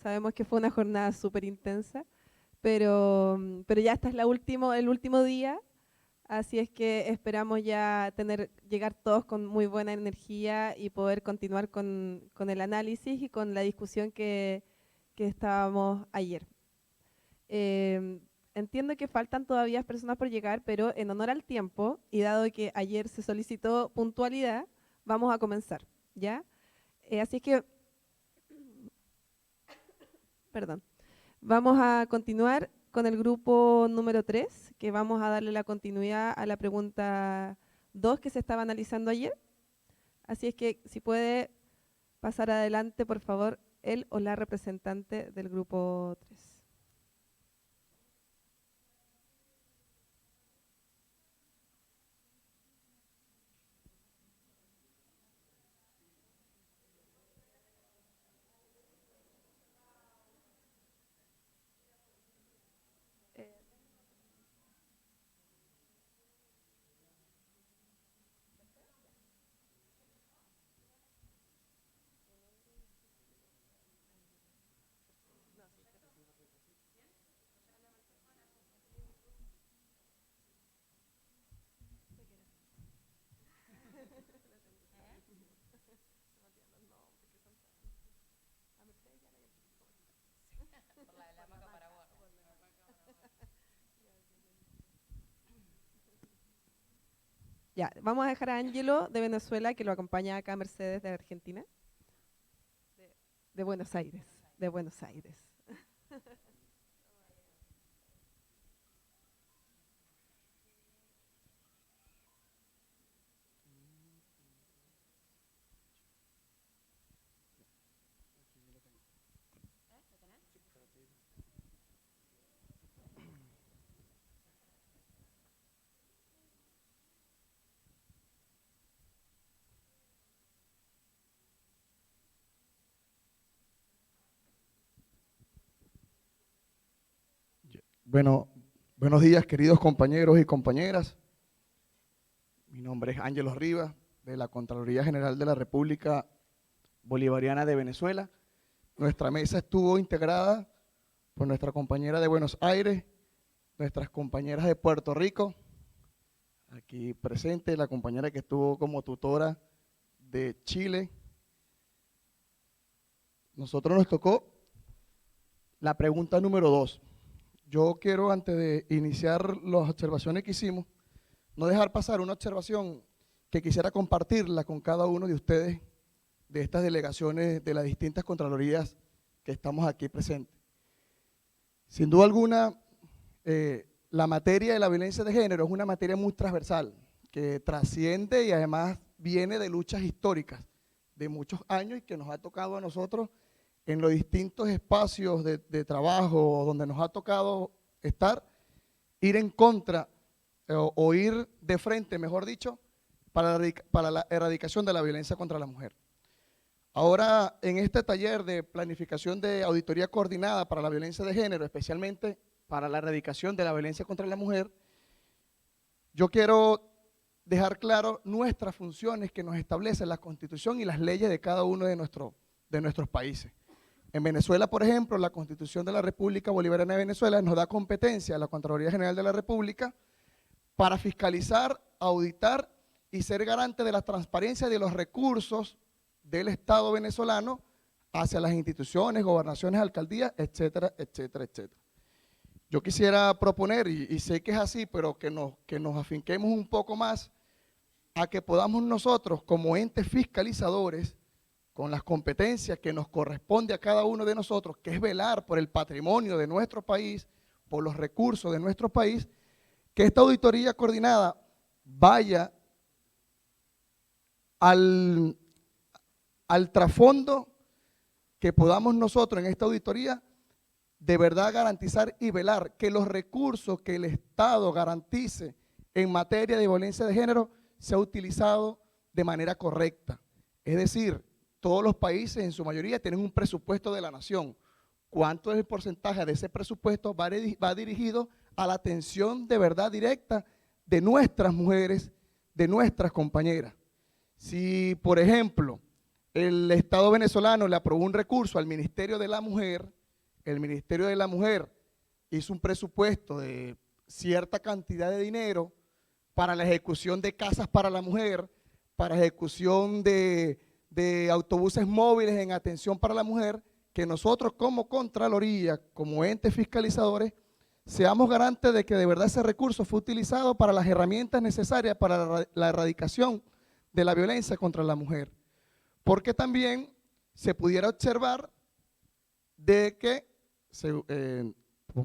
Sabemos que fue una jornada súper intensa, pero ya este es el último día, así es que esperamos ya llegar todos con muy buena energía y poder continuar con el análisis y con la discusión que estábamos ayer. Eh, Entiendo que faltan todavía personas por llegar, pero en honor al tiempo y dado que ayer se solicitó puntualidad, vamos a comenzar, ¿ya? Así es que, perdón, vamos a continuar con el grupo número 3, que vamos a darle la continuidad a la pregunta 2 que se estaba analizando ayer. Así es que si puede pasar adelante, por favor, él o la representante del grupo 3. Ya, vamos a dejar a Ángelo de Venezuela, que lo acompaña acá Mercedes de Argentina, de Buenos Aires, de Buenos Aires. Bueno, buenos días, queridos compañeros y compañeras. Mi nombre es Ángelo Rivas, de la Contraloría General de la República Bolivariana de Venezuela. Nuestra mesa estuvo integrada por nuestra compañera de Buenos Aires, nuestras compañeras de Puerto Rico, aquí presente, la compañera que estuvo como tutora de Chile. Nosotros nos tocó la pregunta número 2. Yo quiero, antes de iniciar las observaciones que hicimos, no dejar pasar una observación que quisiera compartirla con cada uno de ustedes de estas delegaciones de las distintas contralorías que estamos aquí presentes. Sin duda alguna, la materia de la violencia de género es una materia muy transversal, que trasciende y además viene de luchas históricas de muchos años y que nos ha tocado a nosotros en los distintos espacios de trabajo donde nos ha tocado estar, ir en contra o ir de frente, mejor dicho, para la erradicación de la violencia contra la mujer. Ahora, en este taller de planificación de auditoría coordinada para la violencia de género, especialmente para la erradicación de la violencia contra la mujer, yo quiero dejar claro nuestras funciones que nos establece la Constitución y las leyes de cada uno de nuestros países. En Venezuela, por ejemplo, la Constitución de la República Bolivariana de Venezuela nos da competencia a la Contraloría General de la República para fiscalizar, auditar y ser garante de la transparencia de los recursos del Estado venezolano hacia las instituciones, gobernaciones, alcaldías, etcétera, etcétera, etcétera. Yo quisiera proponer, y sé que es así, pero que nos afinquemos un poco más a que podamos nosotros, como entes fiscalizadores, con las competencias que nos corresponde a cada uno de nosotros, que es velar por el patrimonio de nuestro país, por los recursos de nuestro país, que esta auditoría coordinada vaya al trasfondo que podamos nosotros en esta auditoría de verdad garantizar y velar que los recursos que el Estado garantice en materia de violencia de género sea utilizado de manera correcta. Es decir, todos los países en su mayoría tienen un presupuesto de la nación. ¿Cuánto es el porcentaje de ese presupuesto va dirigido a la atención de verdad directa de nuestras mujeres, de nuestras compañeras? Si, por ejemplo, el Estado venezolano le aprobó un recurso al Ministerio de la Mujer, el Ministerio de la Mujer hizo un presupuesto de cierta cantidad de dinero para la ejecución de casas para la mujer, para ejecución de autobuses móviles en atención para la mujer, que nosotros como Contraloría, como entes fiscalizadores, seamos garantes de que de verdad ese recurso fue utilizado para las herramientas necesarias para la erradicación de la violencia contra la mujer. Porque también se pudiera observar de que,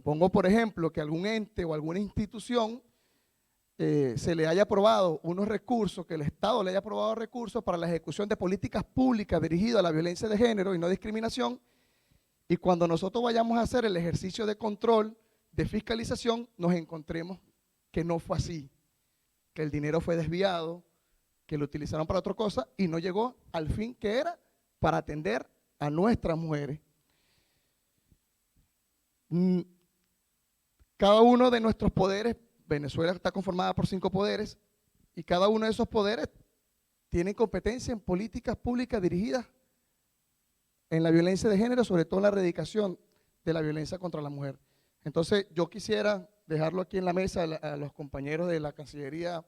pongo por ejemplo, que algún ente o alguna institución se le haya aprobado unos recursos, que el Estado le haya aprobado recursos para la ejecución de políticas públicas dirigidas a la violencia de género y no discriminación, y cuando nosotros vayamos a hacer el ejercicio de control, de fiscalización, nos encontremos que no fue así, que el dinero fue desviado, que lo utilizaron para otra cosa y no llegó al fin que era para atender a nuestras mujeres. Cada uno de nuestros poderes, Venezuela está conformada por 5 poderes, y cada uno de esos poderes tiene competencia en políticas públicas dirigidas en la violencia de género, sobre todo en la erradicación de la violencia contra la mujer. Entonces, yo quisiera dejarlo aquí en la mesa a los compañeros de la Cancillería,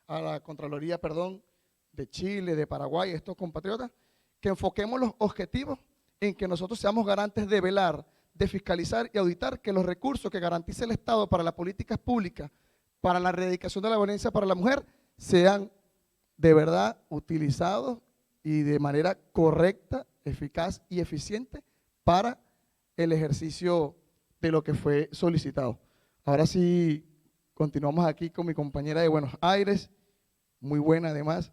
a la Contraloría, perdón, de Chile, de Paraguay, estos compatriotas, que enfoquemos los objetivos en que nosotros seamos garantes de velar, de fiscalizar y auditar que los recursos que garantice el Estado para las políticas públicas, para la erradicación de la violencia para la mujer, sean de verdad utilizados y de manera correcta, eficaz y eficiente para el ejercicio de lo que fue solicitado. Ahora sí, continuamos aquí con mi compañera de Buenos Aires, muy buena además.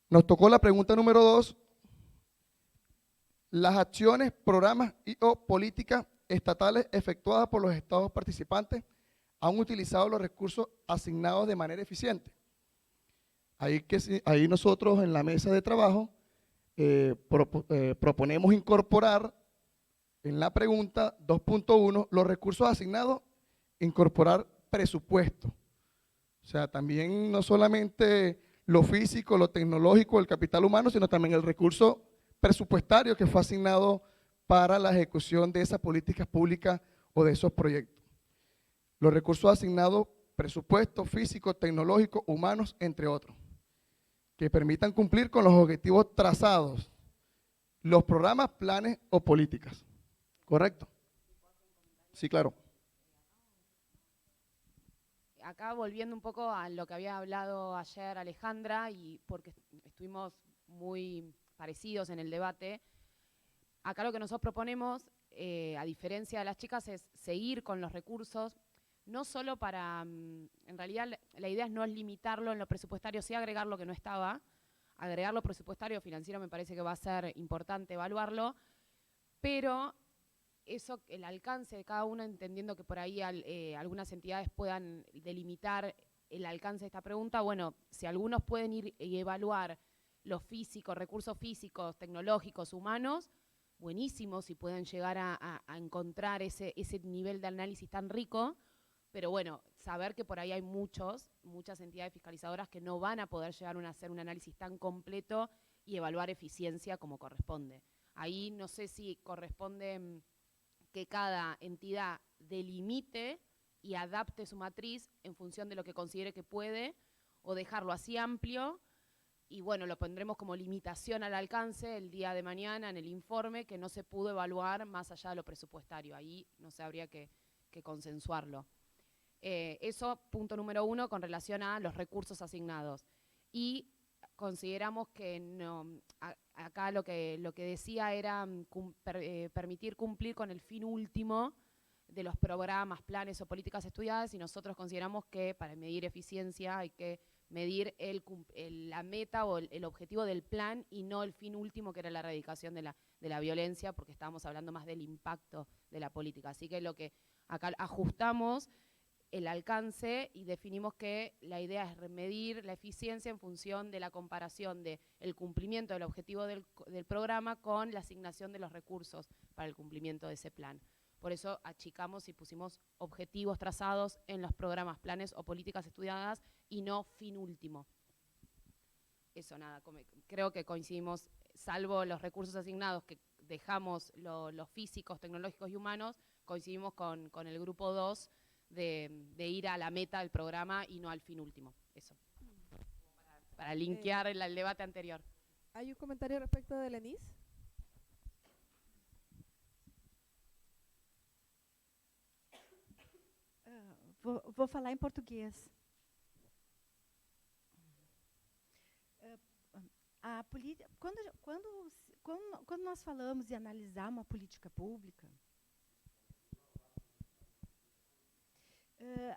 Nos tocó la pregunta número 2. Las acciones, programas y o políticas estatales efectuadas por los estados participantes han utilizado los recursos asignados de manera eficiente. Ahí nosotros en la mesa de trabajo proponemos incorporar en la pregunta 2.1 los recursos asignados, incorporar presupuesto. O sea, también no solamente lo físico, lo tecnológico, el capital humano, sino también el recurso presupuestario que fue asignado para la ejecución de esas políticas públicas o de esos proyectos. Los recursos asignados, presupuesto físico, tecnológico, humanos, entre otros, que permitan cumplir con los objetivos trazados, los programas, planes o políticas. ¿Correcto? Sí, claro. Acá volviendo un poco a lo que había hablado ayer Alejandra, y porque estuvimos muy parecidos en el debate, acá lo que nosotros proponemos, a diferencia de las chicas, es seguir con los recursos, no solo para, en realidad la idea no es limitarlo en lo presupuestario, sí agregar lo que no estaba, agregar lo presupuestario financiero me parece que va a ser importante evaluarlo, pero eso, el alcance de cada uno, entendiendo que por ahí algunas entidades puedan delimitar el alcance de esta pregunta, bueno, si algunos pueden ir y evaluar los físicos, recursos físicos, tecnológicos, humanos, buenísimo, si pueden llegar a encontrar ese nivel de análisis tan rico, pero bueno, saber que por ahí hay muchas entidades fiscalizadoras que no van a poder llegar a hacer un análisis tan completo y evaluar eficiencia como corresponde. Ahí no sé si corresponde que cada entidad delimite y adapte su matriz en función de lo que considere que puede, o dejarlo así amplio, y bueno, lo pondremos como limitación al alcance el día de mañana en el informe, que no se pudo evaluar más allá de lo presupuestario. Ahí no sé, habría que consensuarlo. Eso, punto número 1, con relación a los recursos asignados. Y consideramos que no, acá lo que decía era permitir cumplir con el fin último de los programas, planes o políticas estudiadas, y nosotros consideramos que para medir eficiencia hay que medir la meta o el objetivo del plan y no el fin último, que era la erradicación de la violencia, porque estábamos hablando más del impacto de la política. Así que lo que acá ajustamos el alcance y definimos que la idea es medir la eficiencia en función de la comparación del cumplimiento del objetivo del programa con la asignación de los recursos para el cumplimiento de ese plan. Por eso achicamos y pusimos objetivos trazados en los programas, planes o políticas estudiadas y no fin último. eso, nada, creo que coincidimos, salvo los recursos asignados que dejamos los físicos, tecnológicos y humanos, coincidimos con el grupo 2 de ir a la meta del programa y no al fin último. Eso. Para linkear el debate anterior. ¿Hay un comentario respecto de Lenis? Vou falar em português. Quando nós falamos de analisar uma política pública,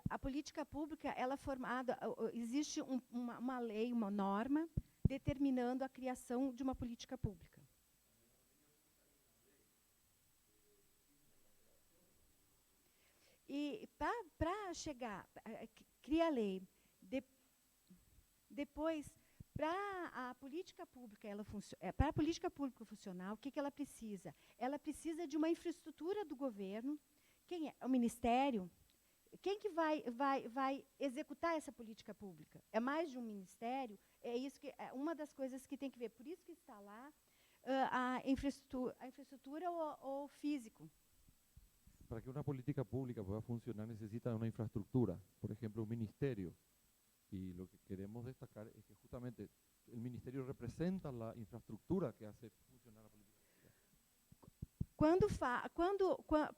a política pública ela é formada, existe uma lei, uma norma determinando a criação de uma política pública. E para chegar, cria a lei, depois, para a política pública, para a política pública funcionar, o que ela precisa? Ela precisa de uma infraestrutura do governo. Quem é? O Ministério. Quem que vai executar essa política pública? É mais de um ministério? É isso que é uma das coisas que tem que ver. Por isso que está lá a infraestrutura ou físico. Para que una política pública pueda funcionar necesita una infraestructura, por ejemplo, un ministerio. Y lo que queremos destacar es que justamente el ministerio representa la infraestructura que hace funcionar la política pública.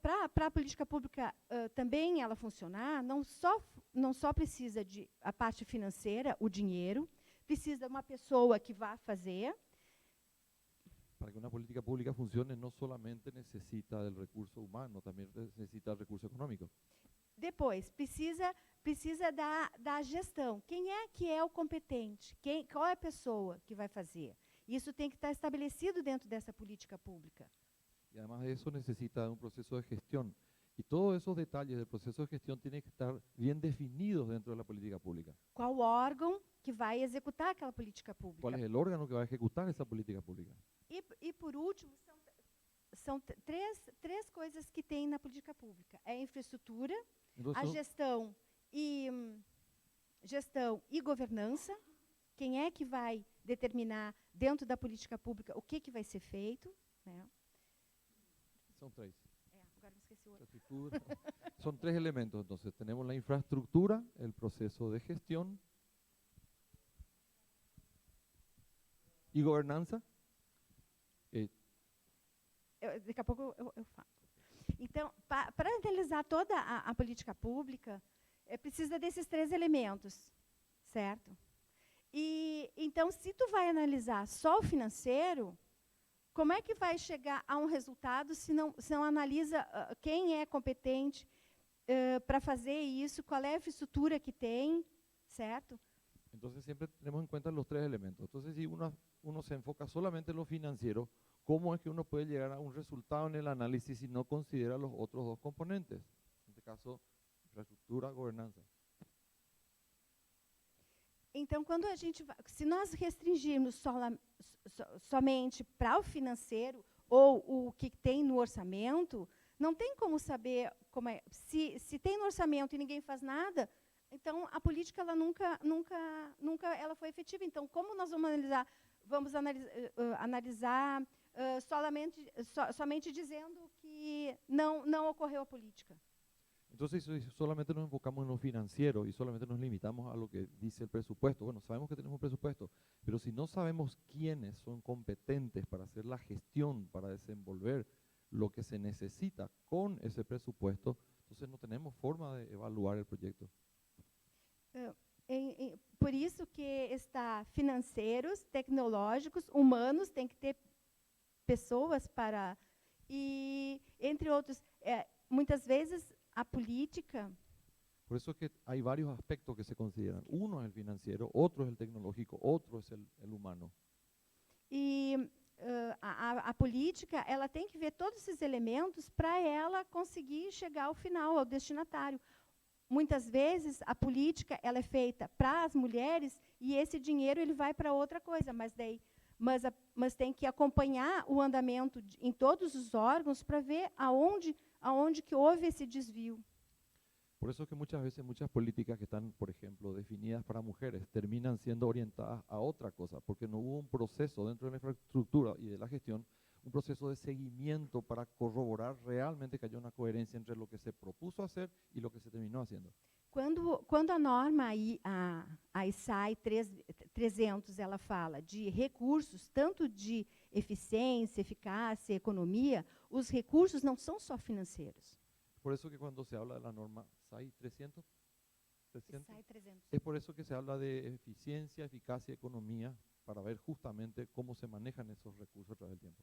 Para a política pública também ela funcionar, não só precisa de a parte financeira, o dinheiro, precisa de uma pessoa que vá fazer. Para que una política pública funcione, no solamente necesita del recurso humano, también necesita el recurso económico. Depois, precisa da gestão. Quem é que é o competente? Qual é a pessoa que vai fazer? Isso tem que estar estabelecido dentro dessa política pública. Y además de eso necesita un proceso de gestión. Y todos esos detalles del proceso de gestión tienen que estar bien definidos dentro de la política pública. Qual órgão que vai executar aquela política pública? ¿Cuál es el órgano que va a ejecutar esa política pública? E por último, são três coisas que tem na política pública. É a infraestrutura, a gestão e governança. Quem é que vai determinar dentro da política pública o que vai ser feito? Né? Son tres. Agora me esqueci o outro. Son tres elementos. Entonces, tenemos la infraestructura, el proceso de gestión y gobernanza. Daqui a pouco eu falo. Então, para analisar toda a política pública, precisa desses três elementos, certo? E então, se tu vai analisar só o financeiro, como é que vai chegar a um resultado se não analisa quem é competente para fazer isso, qual é a infraestrutura que tem, certo? Entonces, siempre tenemos en cuenta los tres elementos. Entonces, si uno se enfoca solamente en lo financiero, ¿cómo es que uno puede llegar a un resultado en el análisis si no considera los otros dos componentes? En este caso, infraestructura, gobernanza. Então, quando a gente se nós restringirmos somente para o financeiro ou o que tem no orçamento, não tem como saber como é. Se tem no orçamento e ninguém faz nada, então a política ela nunca ela foi efetiva. Então, como nós vamos analisar? Vamos analisar somente dizendo que não ocorreu a política. Entonces, si solamente nos enfocamos en lo financiero y solamente nos limitamos a lo que dice el presupuesto, bueno, sabemos que tenemos un presupuesto, pero si no sabemos quiénes son competentes para hacer la gestión, para desenvolver lo que se necesita con ese presupuesto, entonces no tenemos forma de evaluar el proyecto. Por isso que está financeiros, tecnológicos, humanos, tem que ter pessoas para... E, entre outros, muitas vezes a política... Por eso es que hay varios aspectos que se consideran. Uno es el financiero, otro es el tecnológico, otro es el humano. E a política ela tem que ver todos esses elementos para ela conseguir chegar ao final, ao destinatário. Muitas vezes a política ela é feita para as mulheres e esse dinheiro ele vai para outra coisa, mas tem que acompanhar o andamento em todos os órgãos para ver aonde que houve esse desvio. Por eso es que muchas veces muchas políticas que están, por ejemplo, definidas para mujeres, terminan siendo orientadas a otra cosa, porque no hubo un proceso dentro de la infraestructura y de la gestión, un proceso de seguimiento para corroborar realmente que haya una coherencia entre lo que se propuso hacer y lo que se terminó haciendo. Quando a norma, a ISAI 300, ela fala de recursos, tanto de eficiência, eficácia, economia, os recursos não são só financeiros. Por eso que cuando se habla de la norma SAI 300, ISAI 300. es por eso que se habla de eficiencia, eficacia y economía, para ver justamente cómo se manejan esos recursos a través del tiempo.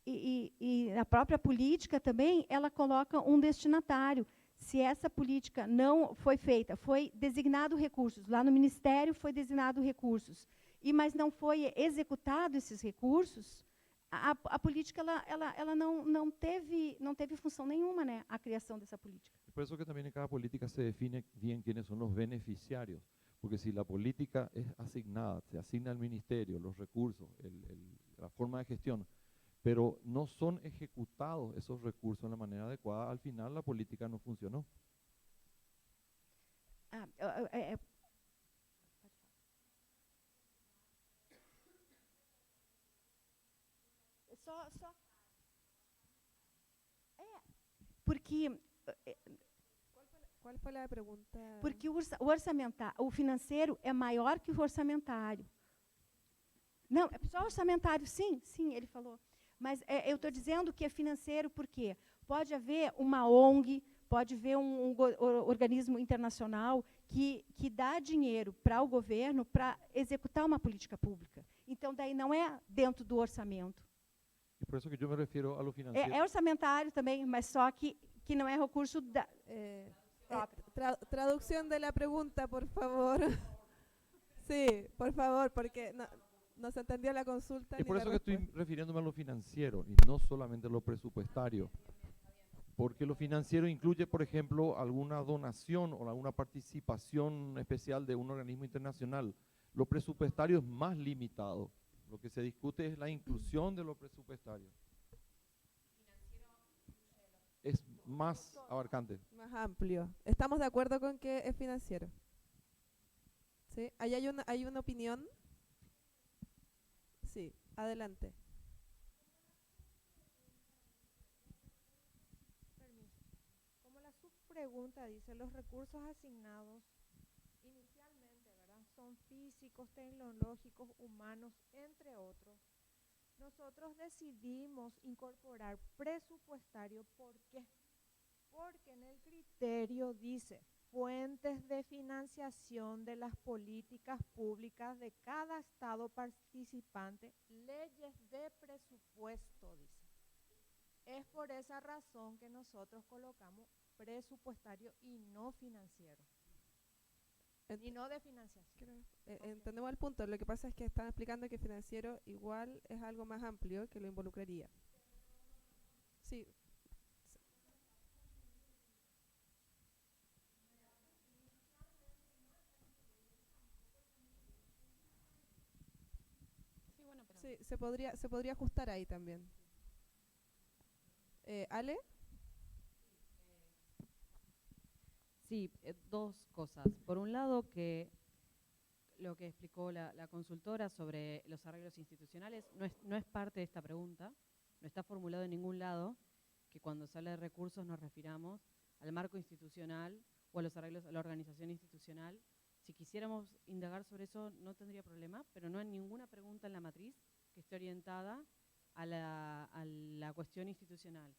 E a própria política também, ela coloca um destinatário. Se essa política não foi feita, foi designado recursos, lá no Ministério foi designado recursos, mas não foi executado esses recursos, a política ela não teve função nenhuma, né, a criação dessa política. Por eso que también en cada política se define bien quiénes son los beneficiarios, porque si la política es asignada, se asigna al ministerio los recursos, la forma de gestión, pero no son ejecutados esos recursos de la manera adecuada, al final la política no funcionó. Porque ¿Cuál fue la pregunta? Porque o financeiro é maior que o orçamentário. Não, é só orçamentário, sim, ele falou. Mas eu estou dizendo que é financeiro porque pode haver uma ONG, pode haver um organismo internacional que dá dinheiro para o governo para executar uma política pública. Então, daí não é dentro do orçamento. Y por eso que yo me refiero a lo financiero. É orçamentário também, mas só que não é recurso da... Traducción de la pregunta, por favor. Sí, por favor, porque no se entendió la consulta. Y por ni eso la que estoy respuesta. refiriéndome a lo financiero y no solamente a lo presupuestario. Porque lo financiero incluye, por ejemplo, alguna donación o alguna participación especial de un organismo internacional. Lo presupuestario es más limitado. Lo que se discute es la inclusión de lo presupuestario. Es más abarcante. Más amplio. Estamos de acuerdo con que es financiero. ¿Sí? ¿Ahí hay una opinión? Sí, adelante. Permiso. Como la subpregunta dice, los recursos asignados inicialmente, ¿verdad?, son físicos, tecnológicos, humanos, entre otros. Nosotros decidimos incorporar presupuestario. ¿Por qué? Porque en el criterio dice fuentes de financiación de las políticas públicas de cada estado participante, leyes de presupuesto, dice. Es por esa razón que nosotros colocamos presupuestario y no financiero. Y no de financiación. Entendemos el punto. Lo que pasa es que están explicando que financiero igual es algo más amplio que lo involucraría. Sí. Sí, bueno, pero Sí, se podría ajustar ahí también. ¿Ale? Sí, dos cosas. Por un lado, que lo que explicó la consultora sobre los arreglos institucionales no es parte de esta pregunta, no está formulado en ningún lado que cuando se habla de recursos nos refiramos al marco institucional o a los arreglos a la organización institucional. Si quisiéramos indagar sobre eso no tendría problema, pero no hay ninguna pregunta en la matriz que esté orientada a la cuestión institucional,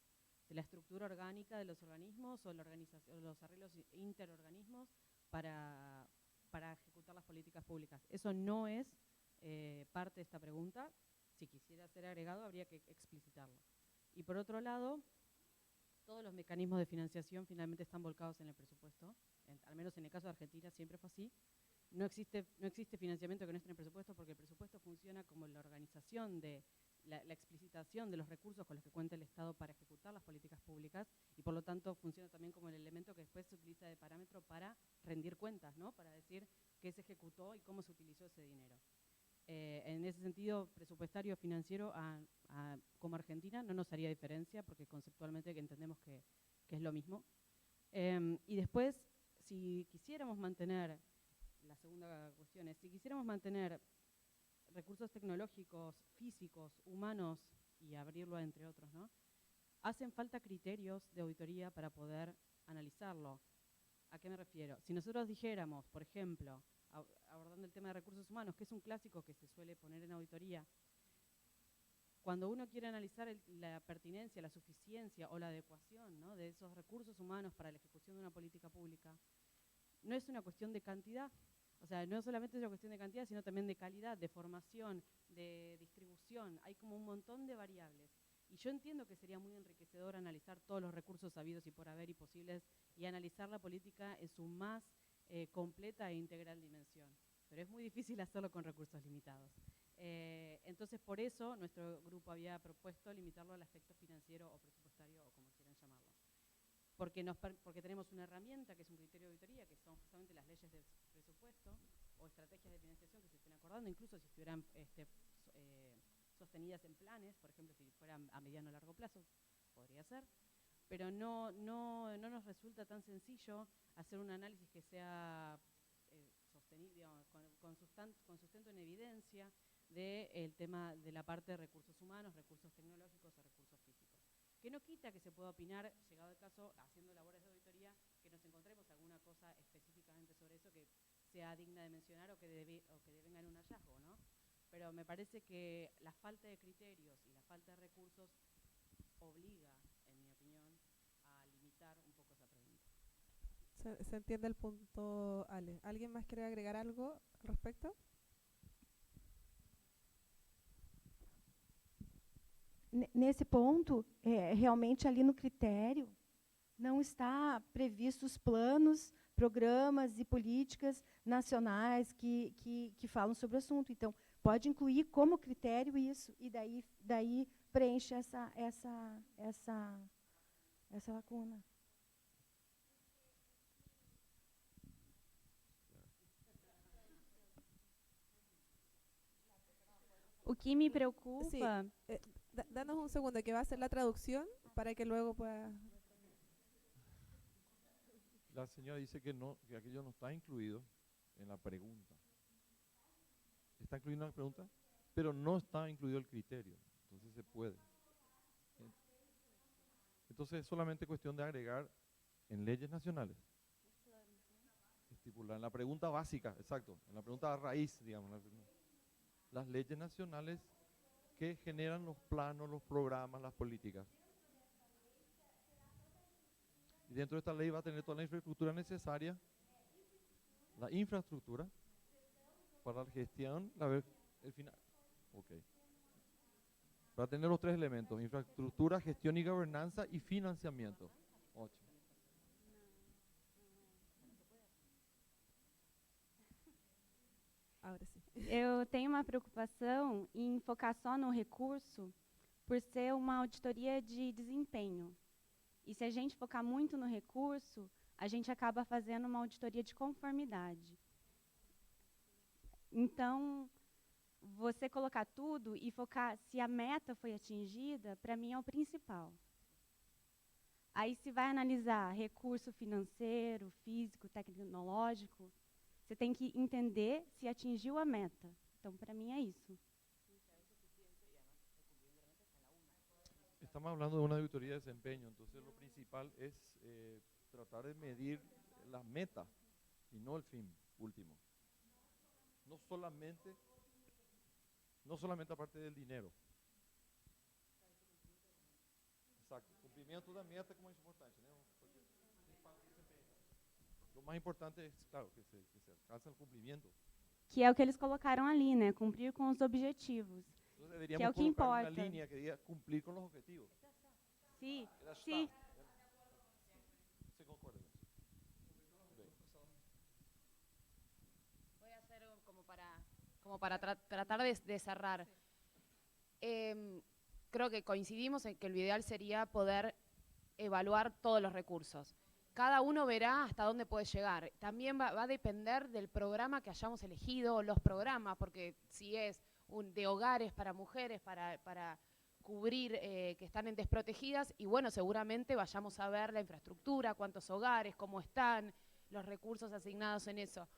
de la estructura orgánica de los organismos o los arreglos interorganismos para ejecutar las políticas públicas. Eso no es parte de esta pregunta. Si quisiera ser agregado, habría que explicitarlo. Y por otro lado, todos los mecanismos de financiación finalmente están volcados en el presupuesto. Al menos en el caso de Argentina siempre fue así. No existe financiamiento que no esté en el presupuesto porque el presupuesto funciona como la organización de la explicitación de los recursos con los que cuenta el Estado para ejecutar las políticas públicas y por lo tanto funciona también como el elemento que después se utiliza de parámetro para rendir cuentas, ¿no?, para decir qué se ejecutó y cómo se utilizó ese dinero. En ese sentido, presupuestario financiero como Argentina no nos haría diferencia porque conceptualmente que entendemos que es lo mismo. Y después, si quisiéramos mantener, la segunda cuestión es, si quisiéramos mantener recursos tecnológicos, físicos, humanos, y abrirlo entre otros, ¿no? Hacen falta criterios de auditoría para poder analizarlo. ¿A qué me refiero? Si nosotros dijéramos, por ejemplo, abordando el tema de recursos humanos, que es un clásico que se suele poner en auditoría, cuando uno quiere analizar la pertinencia, la suficiencia o la adecuación, ¿no?, de esos recursos humanos para la ejecución de una política pública, no es una cuestión de cantidad. O sea, no solamente es una cuestión de cantidad, sino también de calidad, de formación, de distribución. Hay como un montón de variables. Y yo entiendo que sería muy enriquecedor analizar todos los recursos habidos y por haber y posibles y analizar la política en su más completa e integral dimensión. Pero es muy difícil hacerlo con recursos limitados. Entonces, por eso, nuestro grupo había propuesto limitarlo al aspecto financiero o presupuestario, o como quieran llamarlo. Porque tenemos una herramienta que es un criterio de auditoría, que son justamente las leyes de presupuesto o estrategias de financiación que se estén acordando, incluso si estuvieran sostenidas en planes, por ejemplo, si fueran a mediano o largo plazo, podría ser, pero no nos resulta tan sencillo hacer un análisis que sea sostenible, digamos, con sustento en evidencia del tema de la parte de recursos humanos, recursos tecnológicos o recursos físicos. Que no quita que se pueda opinar, llegado el caso, haciendo labores de auditoría, que nos encontremos alguna cosa específicamente sobre eso que sea digna de mencionar o que devenga en un hallazgo, ¿no? Pero me parece que la falta de criterios y la falta de recursos obliga, en mi opinión, a limitar un poco esa pregunta. Se entiende el punto, Ale. ¿Alguien más quiere agregar algo al respecto? Nesse ponto, realmente ali no critério, não está previsto os planos, programas e políticas nacionais que falam sobre o assunto. Então, pode incluir como critério isso, e daí preenche essa lacuna. O que me preocupa... Sí, danos un segundo, que va a hacer la traducción para que luego pueda... La señora dice que aquello no está incluido en la pregunta. Está incluido en la pregunta, pero no está incluido el criterio. Entonces se puede. Entonces es solamente cuestión de agregar en leyes nacionales. Estipular en la pregunta básica, exacto, en la pregunta raíz, digamos. Las leyes nacionales que generan los planos, los programas, las políticas. Y dentro de esta ley va a tener toda la infraestructura necesaria, la infraestructura para la gestión, el final. Okay. Para tener los tres elementos: infraestructura, gestión y gobernanza y financiamiento. 8. Ahora sí. Eu tenho uma preocupação em focar só no recurso por ser uma auditoria de desempenho. E se a gente focar muito no recurso, a gente acaba fazendo uma auditoria de conformidade. Então, você colocar tudo e focar se a meta foi atingida, para mim é o principal. Aí, se vai analisar recurso financeiro, físico, tecnológico, você tem que entender se atingiu a meta. Então, para mim é isso. Estamos hablando de una auditoría de desempeño, entonces lo principal es tratar de medir la meta y no el fin último. No solamente aparte del dinero. Exacto, cumplimiento da meta como es importante, ¿no? Lo más importante es, claro, que se alcance el cumplimiento. Que é o que eles colocaram ali, né? Cumprir com os objetivos. Entonces deberíamos que é o que colocar importa. una línea que diga cumplir con los objetivos. Sí, Era sí. está. ¿Se concuerda? Voy a hacer como para tratar de cerrar. Creo que coincidimos en que lo ideal sería poder evaluar todos los recursos. Cada uno verá hasta dónde puede llegar. También va a depender del programa que hayamos elegido, los programas, porque si es de hogares para mujeres, para cubrir, que están en desprotegidas, y bueno, seguramente vayamos a ver la infraestructura, cuántos hogares, cómo están, los recursos asignados en eso.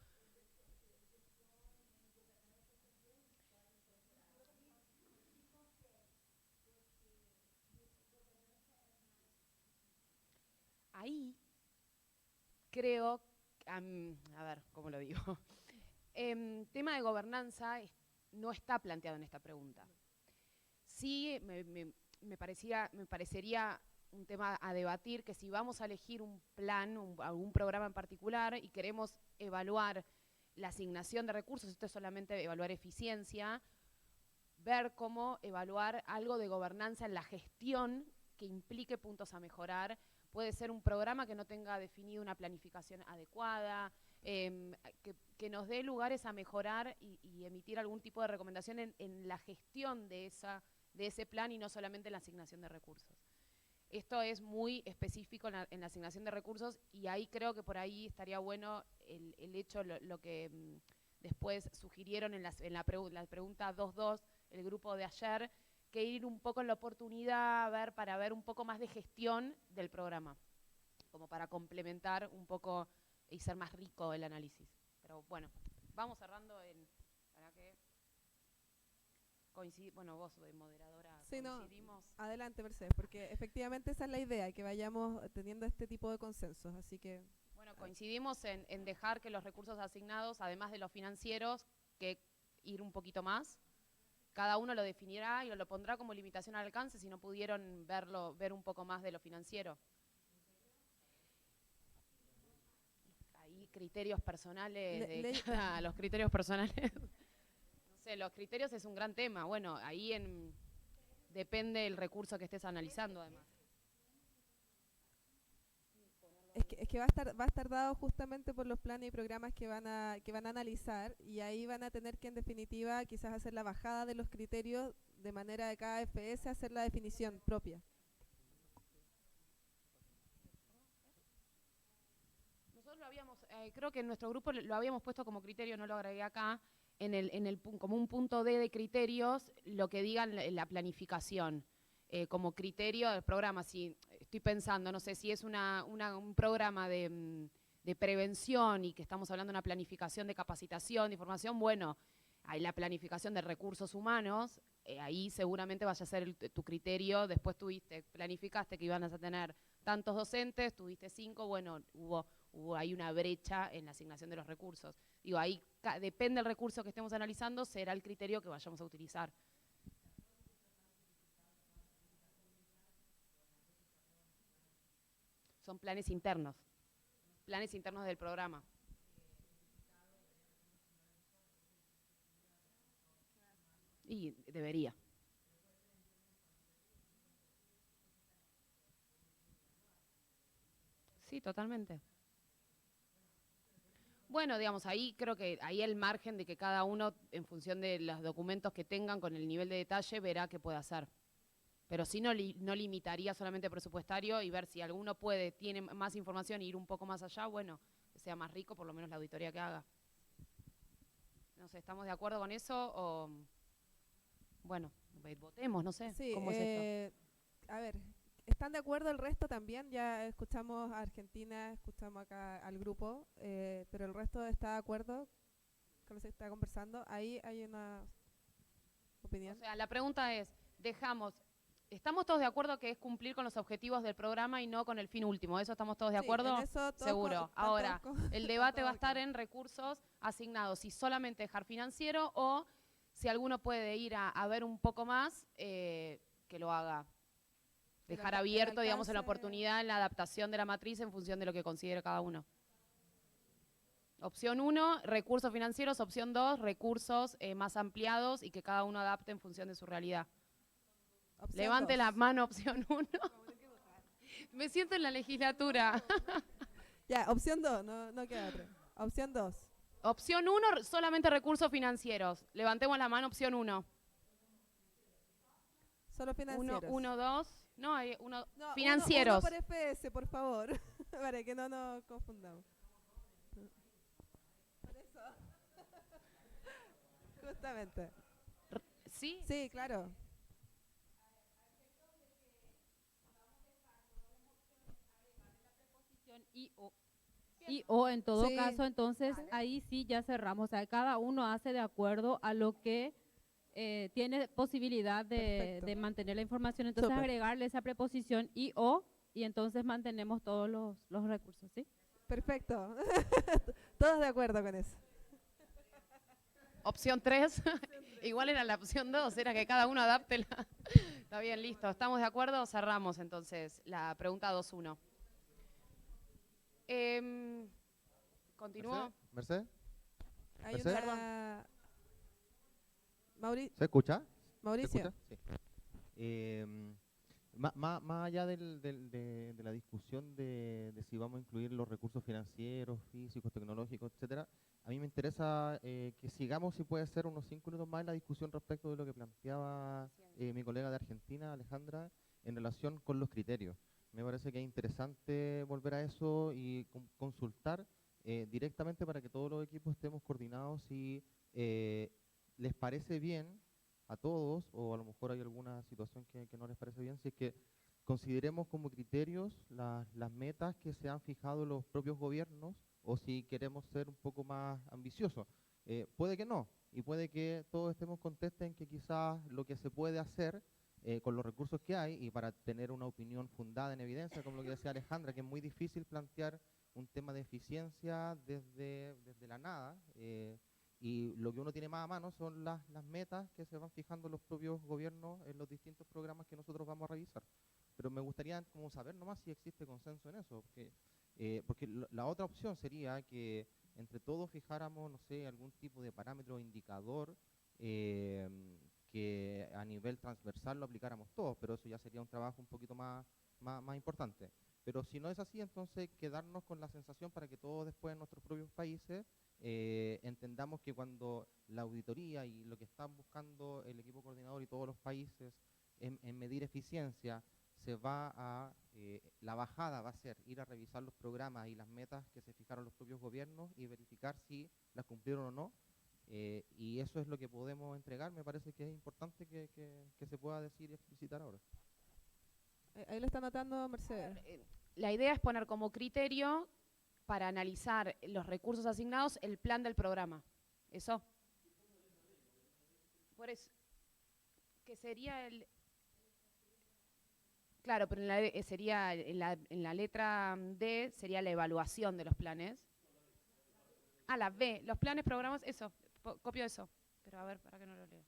Ahí creo, a ver, ¿cómo lo digo? Tema de gobernanza no está planteado en esta pregunta. Sí, me parecería un tema a debatir, que si vamos a elegir un plan, algún programa en particular, y queremos evaluar la asignación de recursos, esto es solamente evaluar eficiencia, ver cómo evaluar algo de gobernanza en la gestión que implique puntos a mejorar. Puede ser un programa que no tenga definido una planificación adecuada, que nos dé lugares a mejorar y emitir algún tipo de recomendación en la gestión de ese plan, y no solamente en la asignación de recursos. Esto es muy específico en la asignación de recursos, y ahí creo que por ahí estaría bueno el hecho, lo que después sugirieron en la pregunta 2.2, el grupo de ayer, que ir un poco en la oportunidad para ver un poco más de gestión del programa, como para complementar un poco y ser más rico el análisis. Pero bueno, vamos cerrando para que bueno, vos de moderadora, Sí, coincidimos. No, adelante, Mercedes, porque efectivamente esa es la idea, que vayamos teniendo este tipo de consensos, así que... Bueno, coincidimos en dejar que los recursos asignados, además de los financieros, que ir un poquito más. Cada uno lo definirá y lo pondrá como limitación al alcance si no pudieron ver un poco más de lo financiero. Ahí criterios personales, los criterios personales. No sé, los criterios es un gran tema. Bueno, ahí depende el recurso que estés analizando, además. Es que va a estar dado justamente por los planes y programas que van a analizar, y ahí van a tener que, en definitiva, quizás hacer la bajada de los criterios de manera de cada FS hacer la definición propia. Nosotros lo habíamos, creo que en nuestro grupo lo habíamos puesto como criterio, no lo agregué acá, como un punto D de criterios, lo que digan la planificación. Como criterio del programa, si estoy pensando, no sé, si es un programa de prevención y que estamos hablando de una planificación de capacitación, de información, bueno, hay la planificación de recursos humanos, ahí seguramente vaya a ser tu criterio. Después planificaste que iban a tener tantos docentes, tuviste 5, bueno, hubo ahí una brecha en la asignación de los recursos. Digo, ahí depende del recurso que estemos analizando, será el criterio que vayamos a utilizar. Son planes internos del programa. Y debería. Sí, totalmente. Bueno, digamos, ahí creo que ahí el margen de que cada uno, en función de los documentos que tengan con el nivel de detalle, verá qué puede hacer. Pero sí no limitaría solamente presupuestario, y ver si alguno tiene más información e ir un poco más allá, bueno, que sea más rico, por lo menos la auditoría que haga. No sé, ¿estamos de acuerdo con eso? O, bueno, votemos, no sé. Sí, ¿Cómo es esto? A ver, ¿están de acuerdo el resto también? Ya escuchamos a Argentina, escuchamos acá al grupo, pero el resto está de acuerdo con lo que se está conversando. Ahí hay una opinión. O sea, la pregunta es, ¿estamos todos de acuerdo que es cumplir con los objetivos del programa y no con el fin último? ¿Eso estamos todos de acuerdo? En eso todos seguro. Ahora, el debate va a estar okay. en recursos asignados, si solamente dejar financiero, o si alguno puede ir a ver un poco más, que lo haga. Dejar abierto, digamos, en la oportunidad, en la adaptación de la matriz en función de lo que considere cada uno. Opción 1, recursos financieros. Opción 2, recursos más ampliados y que cada uno adapte en función de su realidad. Opción Levante 2. la mano, opción 1. Me siento en la legislatura. Ya, opción 2, no queda otra. Opción 2. Opción 1, solamente recursos financieros. Levantemos la mano, opción 1. Solo financieros. 1, 2. No, hay uno. No, Financieros. Uno por FPS, por favor. Para que no nos confundamos. Por eso. Justamente. ¿Sí? Sí, claro. y o en todo Sí. caso, entonces ahí sí ya cerramos. O sea, cada uno hace de acuerdo a lo que tiene posibilidad Perfecto. de mantener la información. Entonces Súper. agregarle esa preposición y o y entonces mantenemos todos los recursos, ¿sí? Perfecto. Todos de acuerdo con eso. Opción 3, igual era la opción 2, era que cada uno adapte la... Está bien, listo. ¿Estamos de acuerdo? Cerramos entonces la pregunta 2-1. ¿Continúo? Mercedes, Hay Mercedes. una... ¿se escucha? ¿Se Mauricio. escucha? Sí. Más allá de la discusión de si vamos a incluir los recursos financieros, físicos, tecnológicos, etcétera, a mí me interesa que sigamos, si puede ser, unos 5 minutos más en la discusión respecto de lo que planteaba mi colega de Argentina, Alejandra, en relación con los criterios. Me parece que es interesante volver a eso y consultar directamente para que todos los equipos estemos coordinados si les parece bien a todos, o a lo mejor hay alguna situación que no les parece bien, si es que consideremos como criterios las metas que se han fijado los propios gobiernos, o si queremos ser un poco más ambiciosos. Puede que no, y puede que todos estemos contestes en que quizás lo que se puede hacer con los recursos que hay, y para tener una opinión fundada en evidencia, como lo que decía Alejandra, que es muy difícil plantear un tema de eficiencia desde la nada, y lo que uno tiene más a mano son las metas que se van fijando los propios gobiernos en los distintos programas que nosotros vamos a revisar. Pero me gustaría como saber nomás si existe consenso en eso, porque la otra opción sería que entre todos fijáramos, no sé, algún tipo de parámetro o indicador que a nivel transversal lo aplicáramos todos, pero eso ya sería un trabajo un poquito más importante. Pero si no es así, entonces quedarnos con la sensación para que todos después en nuestros propios países entendamos que cuando la auditoría y lo que están buscando el equipo coordinador y todos los países en medir eficiencia, la bajada va a ser ir a revisar los programas y las metas que se fijaron los propios gobiernos y verificar si las cumplieron o no. Y eso es lo que podemos entregar. Me parece que es importante que se pueda decir y explicitar ahora. Ahí lo está anotando Mercedes. La idea es poner como criterio para analizar los recursos asignados el plan del programa. ¿Eso? Por eso. Que sería el... Claro, pero sería en la letra D sería la evaluación de los planes. La B, los planes, programas, eso. Copio eso. Pero a ver, para que no lo leo.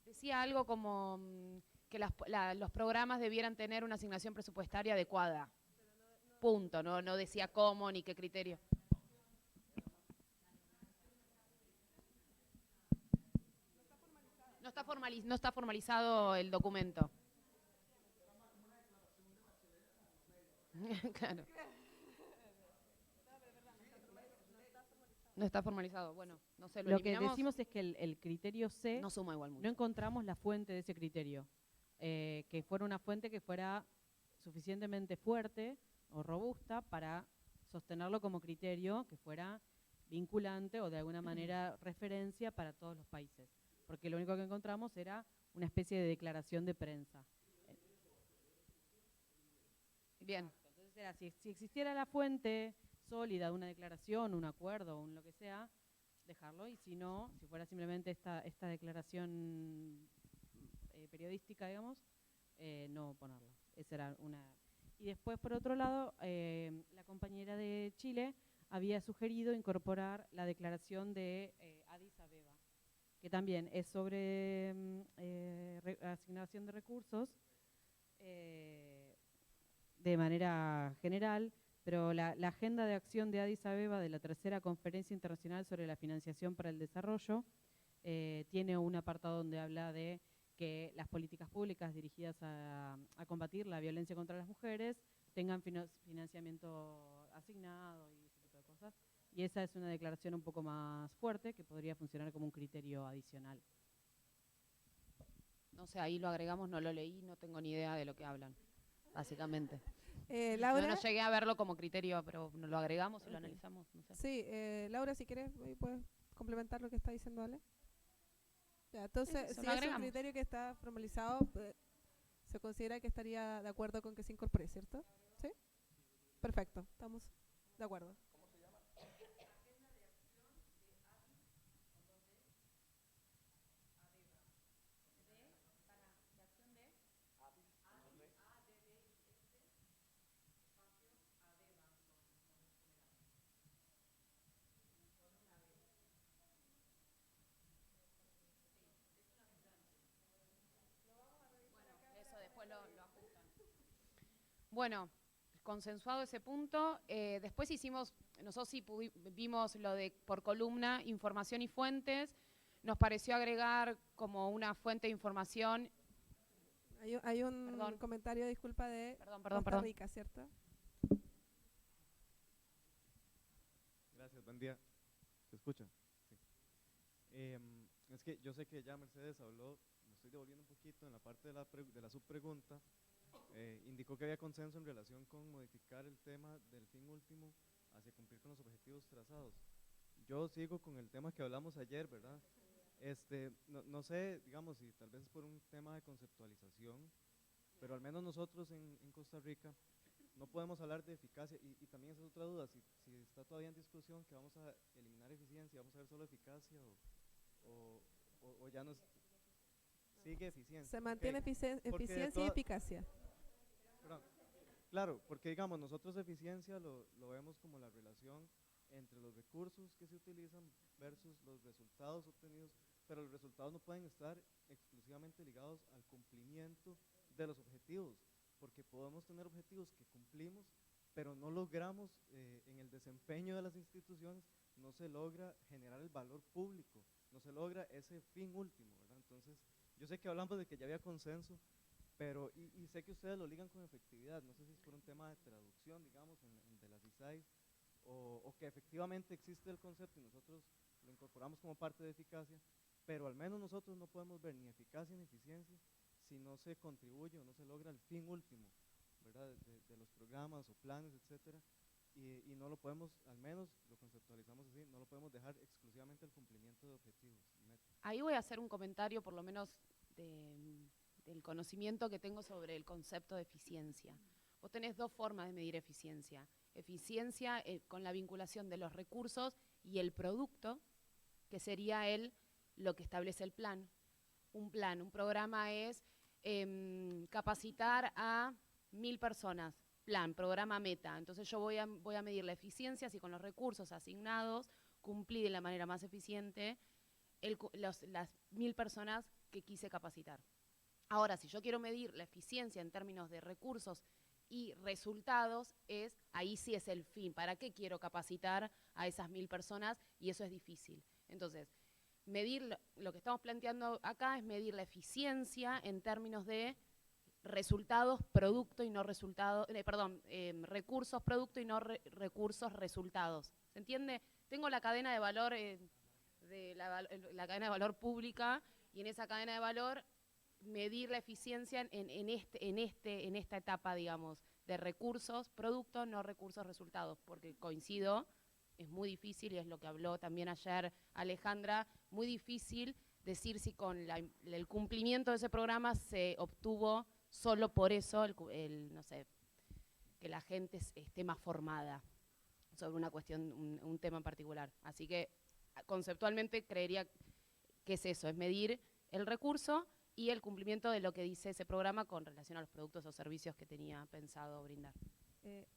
Decía algo como que los programas debieran tener una asignación presupuestaria adecuada. Punto, no decía cómo ni qué criterio. No está formalizado el documento. Claro. No está formalizado. Bueno, no sé, Lo que eliminamos. decimos es que el criterio C No suma igual mucho. no encontramos la fuente de ese criterio. Que fuera una fuente que fuera suficientemente fuerte o robusta para sostenerlo como criterio, que fuera vinculante o de alguna manera referencia para todos los países. porque lo único que encontramos era una especie de declaración de prensa. Bien. Entonces era, si existiera la fuente sólida de una declaración, un acuerdo, un lo que sea, dejarlo, y si no, si fuera simplemente esta declaración periodística, digamos, no ponerla. Esa era una. Y después, por otro lado, la compañera de Chile había sugerido incorporar la declaración de Addis Abeba, que también es sobre asignación de recursos de manera general, pero la agenda de acción de Addis Abeba de la tercera Conferencia Internacional sobre la Financiación para el Desarrollo tiene un apartado donde habla de que las políticas públicas dirigidas a combatir la violencia contra las mujeres tengan financiamiento asignado y ese tipo de cosas. Y esa es una declaración un poco más fuerte que podría funcionar como un criterio adicional. No sé, ahí lo agregamos, no lo leí, no tengo ni idea de lo que hablan, básicamente. Laura. Yo no llegué a verlo como criterio, pero lo agregamos y lo analizamos. No sé. Sí, Laura, si quieres, puedes complementar lo que está diciendo Ale. Ya, entonces, si es un criterio que está formalizado, se considera que estaría de acuerdo con que se incorpore, ¿cierto? ¿Sí? Perfecto, estamos de acuerdo. Bueno, consensuado ese punto. Después hicimos, nosotros sí vimos lo de por columna, información y fuentes. Nos pareció agregar como una fuente de información. Hay un comentario, disculpa, de Costa Rica, ¿cierto? Gracias, buen día. ¿Se escucha? Sí. Es que yo sé que ya Mercedes habló, me estoy devolviendo un poquito en la parte de la subpregunta. Indicó que había consenso en relación con modificar el tema del fin último hacia cumplir con los objetivos trazados. Yo sigo con el tema que hablamos ayer, ¿verdad? No sé, digamos, si tal vez es por un tema de conceptualización, pero al menos nosotros en Costa Rica no podemos hablar de eficacia, y también esa es otra duda, si está todavía en discusión que vamos a eliminar eficiencia, vamos a ver solo eficacia o ya nos sigue eficiencia. Se mantiene eficiencia y eficacia. Perdón. Claro, porque digamos, nosotros eficiencia lo vemos como la relación entre los recursos que se utilizan versus los resultados obtenidos, pero los resultados no pueden estar exclusivamente ligados al cumplimiento de los objetivos, porque podemos tener objetivos que cumplimos, pero no logramos en el desempeño de las instituciones, no se logra generar el valor público, no se logra ese fin último, ¿verdad? Entonces, yo sé que hablamos de que ya había consenso, pero, y sé que ustedes lo ligan con efectividad, no sé si es por un tema de traducción, digamos, de las ISAIs, o que efectivamente existe el concepto y nosotros lo incorporamos como parte de eficacia, pero al menos nosotros no podemos ver ni eficacia ni eficiencia si no se contribuye o no se logra el fin último, ¿verdad? De los programas o planes, etcétera, y no lo podemos, al menos lo conceptualizamos así, no lo podemos dejar exclusivamente al cumplimiento de objetivos. Ahí voy a hacer un comentario, por lo menos del conocimiento que tengo sobre el concepto de eficiencia. Vos tenés dos formas de medir eficiencia. Eficiencia con la vinculación de los recursos y el producto, que sería lo que establece el plan. Un programa es capacitar a 1000 personas. Plan, programa meta. Entonces yo voy a medir la eficiencia si con los recursos asignados cumplí de la manera más eficiente las 1000 personas que quise capacitar. Ahora, si yo quiero medir la eficiencia en términos de recursos y resultados, ahí sí es el fin. ¿Para qué quiero capacitar a esas 1000 personas? Y eso es difícil. Entonces, medir lo que estamos planteando acá es medir la eficiencia en términos de resultados, producto y no resultados, recursos, producto y no recursos, resultados. ¿Se entiende? Tengo la cadena de valor, la cadena de valor pública, y en esa cadena de valor medir la eficiencia en esta etapa, digamos, de recursos, producto, no recursos, resultados, porque coincido, es muy difícil, y es lo que habló también ayer Alejandra, muy difícil decir si con el cumplimiento de ese programa se obtuvo solo por eso, no sé, que la gente esté más formada sobre una cuestión, un tema en particular. Así que conceptualmente creería que es eso, es medir el recurso y el cumplimiento de lo que dice ese programa con relación a los productos o servicios que tenía pensado brindar.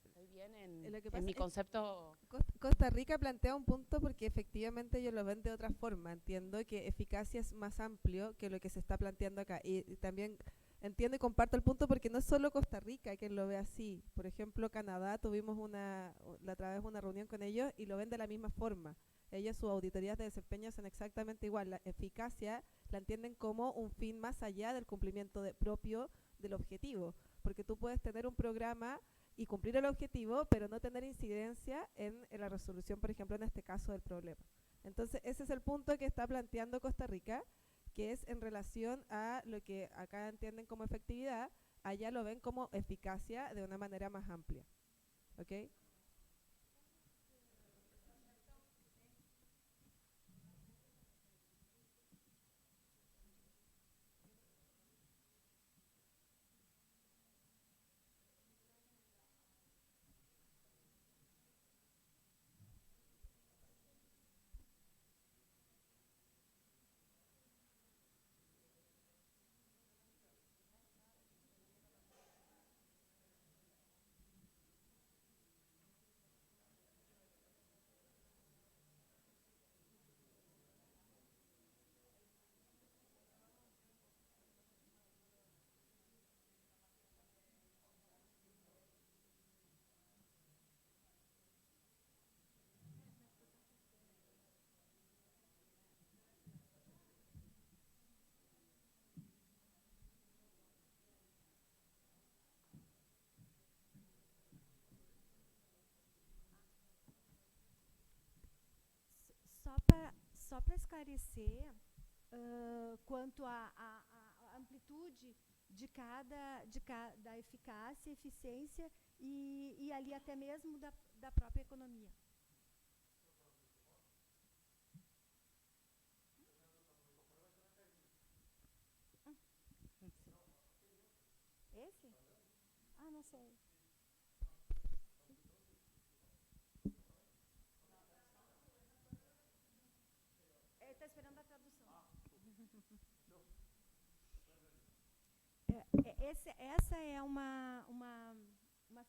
¿Estoy bien en mi concepto? Costa Rica plantea un punto porque efectivamente ellos lo ven de otra forma. Entiendo que eficacia es más amplio que lo que se está planteando acá. Y también entiendo y comparto el punto porque no es solo Costa Rica quien lo ve así. Por ejemplo, Canadá, tuvimos la otra vez una reunión con ellos y lo ven de la misma forma. Ellos, sus auditorías de desempeño son exactamente igual. La eficacia la entienden como un fin más allá del cumplimiento propio del objetivo. Porque tú puedes tener un programa y cumplir el objetivo, pero no tener incidencia en la resolución, por ejemplo, en este caso del problema. Entonces, ese es el punto que está planteando Costa Rica, que es en relación a lo que acá entienden como efectividad, allá lo ven como eficacia de una manera más amplia. ¿Ok? Só para esclarecer, quanto à amplitude da eficácia, eficiência e ali até mesmo da própria economia. Esse? Ah, não sei. Ele está esperando a tradução. Essa é uma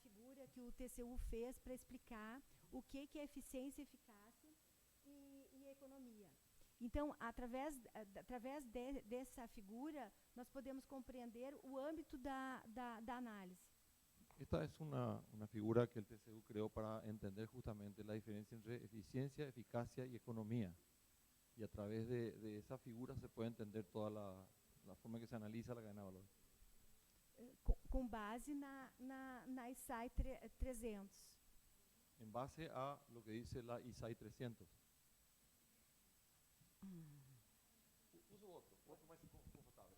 figura que o TCU fez para explicar o que é eficiência, eficácia e economia. Então, através dessa figura, nós podemos compreender o âmbito da análise. Esta es una figura que el TCU creó para entender justamente la diferencia entre eficiencia, eficacia y economía. Y a través de esa figura se puede entender toda la forma que se analiza la cadena de valor. Com base na ISAI 300. En base a lo que dice la ISAI 300. Uso otro más confortable.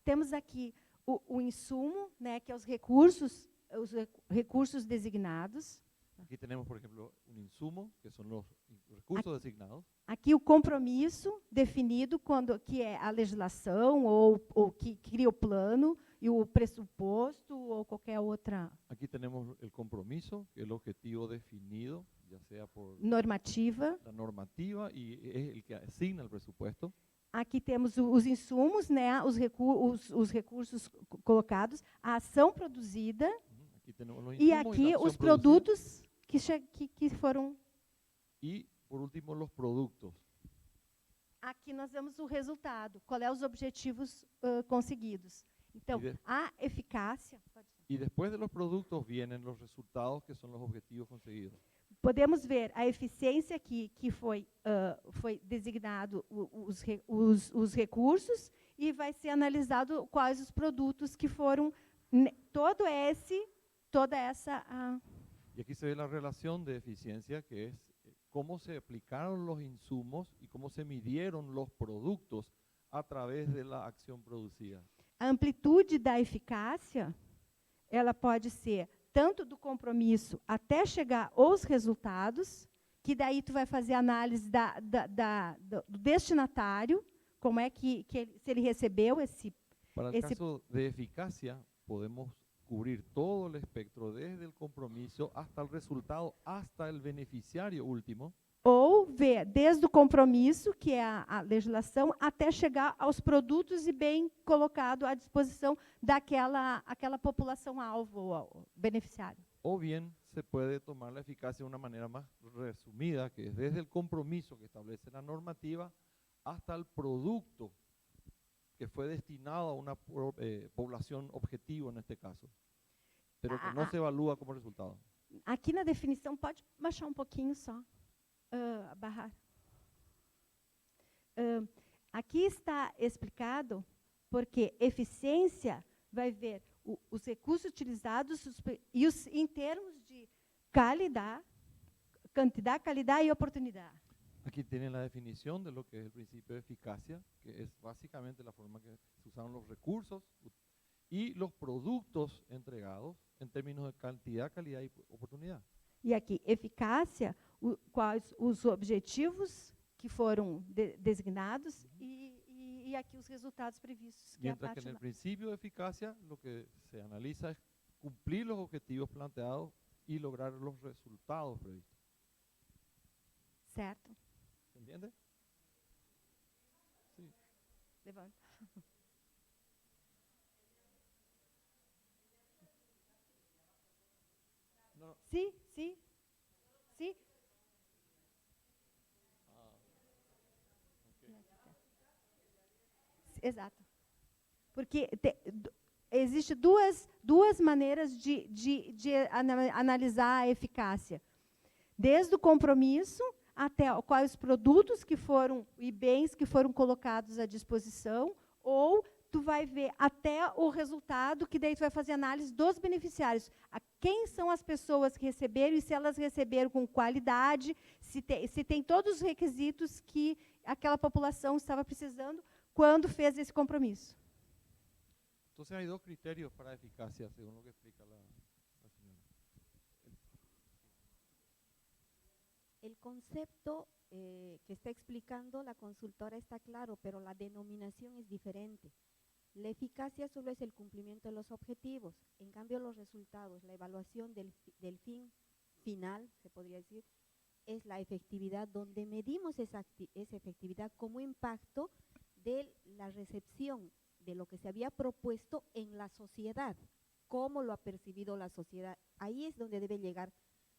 Temos aqui o insumo, né, que é os recursos designados. Aquí tenemos, por ejemplo, un insumo, que son los recursos designados. Aqui o compromisso definido, que é a legislação ou que cria o plano, e o pressuposto ou qualquer outra. Aquí tenemos el compromiso, que es el objetivo definido, ya sea por normativa. La normativa y es el que asigna el presupuesto. Aqui temos os insumos, né, os recursos colocados, a ação produzida. Aqui temos os insumos e aqui os produtos que foram. E, por último, os produtos. Aqui nós vemos o resultado, qual é os objetivos conseguidos. Então, a eficácia. E depois de los produtos vienen los resultados, que são os objetivos conseguidos. Podemos ver a eficiência aqui, que foi designado os recursos, e vai ser analisado quais os produtos que foram, toda essa... E aqui se vê a relação de eficiência, que é como se aplicaram os insumos e como se midieron os produtos a través de la acción producida. A amplitude da eficácia, ela pode ser tanto do compromisso até chegar aos resultados, que daí tu vai fazer análise do destinatário, como é que se ele recebeu esse... Para el caso de eficacia, podemos cubrir todo el espectro, desde el compromiso hasta el resultado, hasta el beneficiario último. Ou ver desde o compromisso, que é a legislação, até chegar aos produtos e bem colocado à disposição aquela população-alvo, ou beneficiário. O bien se puede tomar la eficacia de una manera más resumida, que es desde el compromiso que establece la normativa hasta el producto que fue destinado a una población objetivo en este caso, pero que no se evalúa como resultado. Aqui na definição, pode baixar um pouquinho só. Barrar. Aqui está explicado porque eficiência vai ver os recursos utilizados e em termos de qualidade, quantidade, qualidade e oportunidade. Aquí tienen la definición de lo que es el principio de eficacia, que es básicamente la forma que se usaron los recursos y los productos entregados en términos de cantidad, calidad y oportunidad. E aqui, eficácia, quais os objetivos que foram designados e aqui os resultados previstos. Mientras que en el principio de eficacia lo que se analiza es cumplir los objetivos planteados y lograr los resultados previstos. Certo. ¿Se entiende? Sí. Levanta. No. Sí, sí, sí. Exato. Porque existe duas maneiras de analisar a eficácia. Desde o compromisso até quais produtos que foram e bens que foram colocados à disposição, ou tu vai ver até o resultado, que daí tu vai fazer análise dos beneficiários. Quem são as pessoas que receberam e se elas receberam com qualidade, se tem todos os requisitos que aquela população estava precisando quando fez esse compromisso. Então, há dois critérios para a eficácia, segundo o que explica a senhora. El concepto que está explicando la consultora está claro, pero la denominación es diferente. La eficacia solo es el cumplimiento de los objetivos. En cambio, los resultados, la evaluación del fin final, se podría decir, es la efectividad, donde medimos esa efectividad como impacto de la recepción de lo que se había propuesto en la sociedad, cómo lo ha percibido la sociedad. Ahí es donde debe llegar,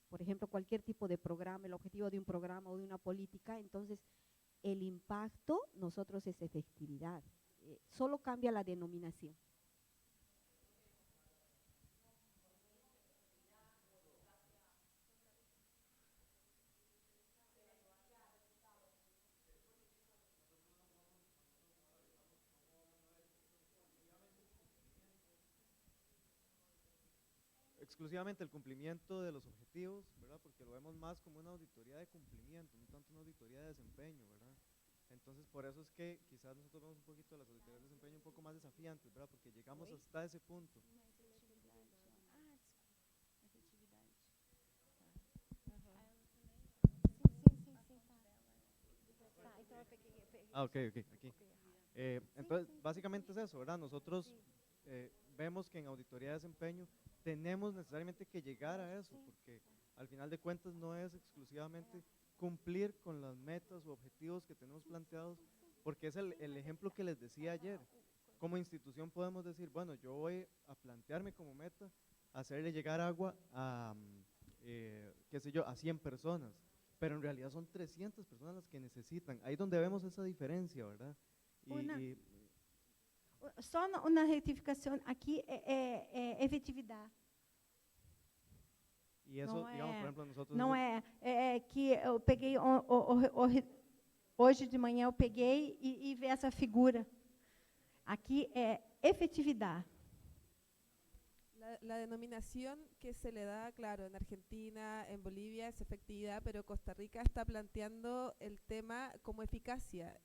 por ejemplo, cualquier tipo de programa, el objetivo de un programa o de una política. Entonces, el impacto, nosotros es efectividad. Solo cambia la denominación. Exclusivamente el cumplimiento de los objetivos, ¿verdad? Porque lo vemos más como una auditoría de cumplimiento, no tanto una auditoría de desempeño, ¿verdad? Entonces, por eso es que quizás nosotros vemos un poquito las auditorías de desempeño un poco más desafiantes, ¿verdad? Porque llegamos hasta ese punto. Ok, aquí. Entonces, básicamente es eso, ¿verdad? Nosotros vemos que en auditoría de desempeño tenemos necesariamente que llegar a eso, porque al final de cuentas no es exclusivamente cumplir con las metas u objetivos que tenemos planteados, porque es el ejemplo que les decía ayer. Como institución podemos decir, bueno, yo voy a plantearme como meta hacerle llegar agua a, qué sé yo, a 100 personas, pero en realidad son 300 personas las que necesitan. Ahí es donde vemos esa diferencia, ¿verdad? Só uma retificação, aqui é efetividade. E isso, não digamos, por exemplo, nosotros... Não é que eu peguei, hoje de manhã eu peguei e vi essa figura. Aqui é efetividade. La denominación que se le da, claro, en Argentina, en Bolivia es efectividad, pero Costa Rica está planteando el tema como eficacia.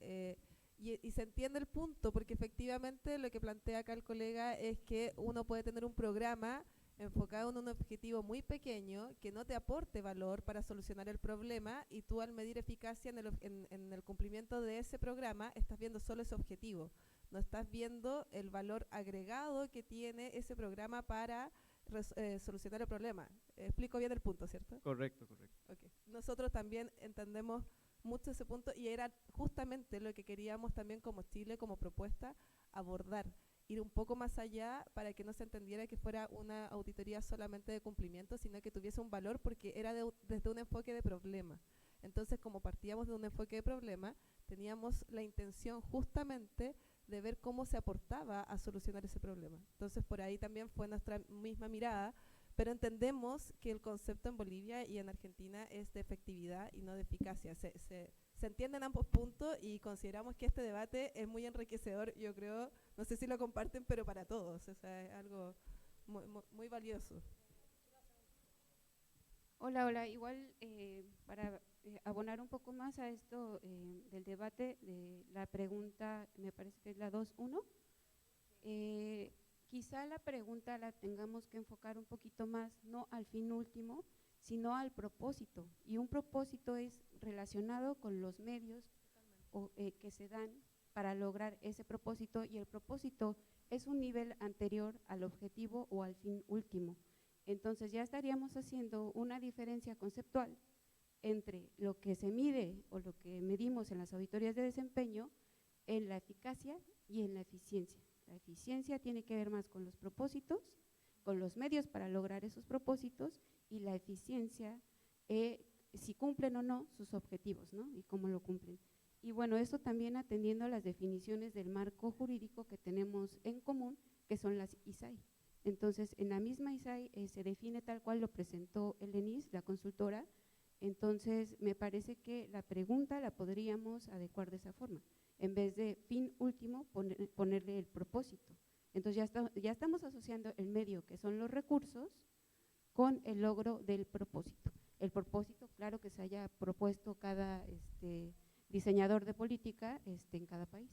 Y se entiende el punto, porque efectivamente lo que plantea acá el colega es que uno puede tener un programa enfocado en un objetivo muy pequeño que no te aporte valor para solucionar el problema, y tú al medir eficacia en el cumplimiento de ese programa estás viendo solo ese objetivo, no estás viendo el valor agregado que tiene ese programa para solucionar el problema. Explico bien el punto, ¿cierto? Correcto, correcto. Okay. Nosotros también entendemos mucho ese punto y era justamente lo que queríamos también como Chile, como propuesta, abordar, ir un poco más allá para que no se entendiera que fuera una auditoría solamente de cumplimiento, sino que tuviese un valor porque era desde un enfoque de problema. Entonces, como partíamos de un enfoque de problema, teníamos la intención justamente de ver cómo se aportaba a solucionar ese problema. Entonces, por ahí también fue nuestra misma mirada, pero entendemos que el concepto en Bolivia y en Argentina es de efectividad y no de eficacia. Se entienden ambos puntos y consideramos que este debate es muy enriquecedor, yo creo, no sé si lo comparten, pero para todos, o sea, es algo muy valioso. Hola, hola. Igual para abonar un poco más a esto del debate, de la pregunta, me parece que es la 2.1, quizá la pregunta la tengamos que enfocar un poquito más, no al fin último, sino al propósito. Y un propósito es relacionado con los medios que se dan para lograr ese propósito, y el propósito es un nivel anterior al objetivo o al fin último. Entonces ya estaríamos haciendo una diferencia conceptual entre lo que se mide o lo que medimos en las auditorías de desempeño, en la eficacia y en la eficiencia. La eficiencia tiene que ver más con los propósitos, con los medios para lograr esos propósitos, y la eficiencia, si cumplen o no sus objetivos, ¿no? Y cómo lo cumplen. Y bueno, eso también atendiendo a las definiciones del marco jurídico que tenemos en común, que son las ISAI. Entonces, en la misma ISAI se define tal cual lo presentó el ENIS, la consultora. Entonces, me parece que la pregunta la podríamos adecuar de esa forma. En vez de fin último, ponerle el propósito. Entonces, ya estamos asociando el medio, que son los recursos, con el logro del propósito. El propósito, claro, que se haya propuesto cada diseñador de política en cada país.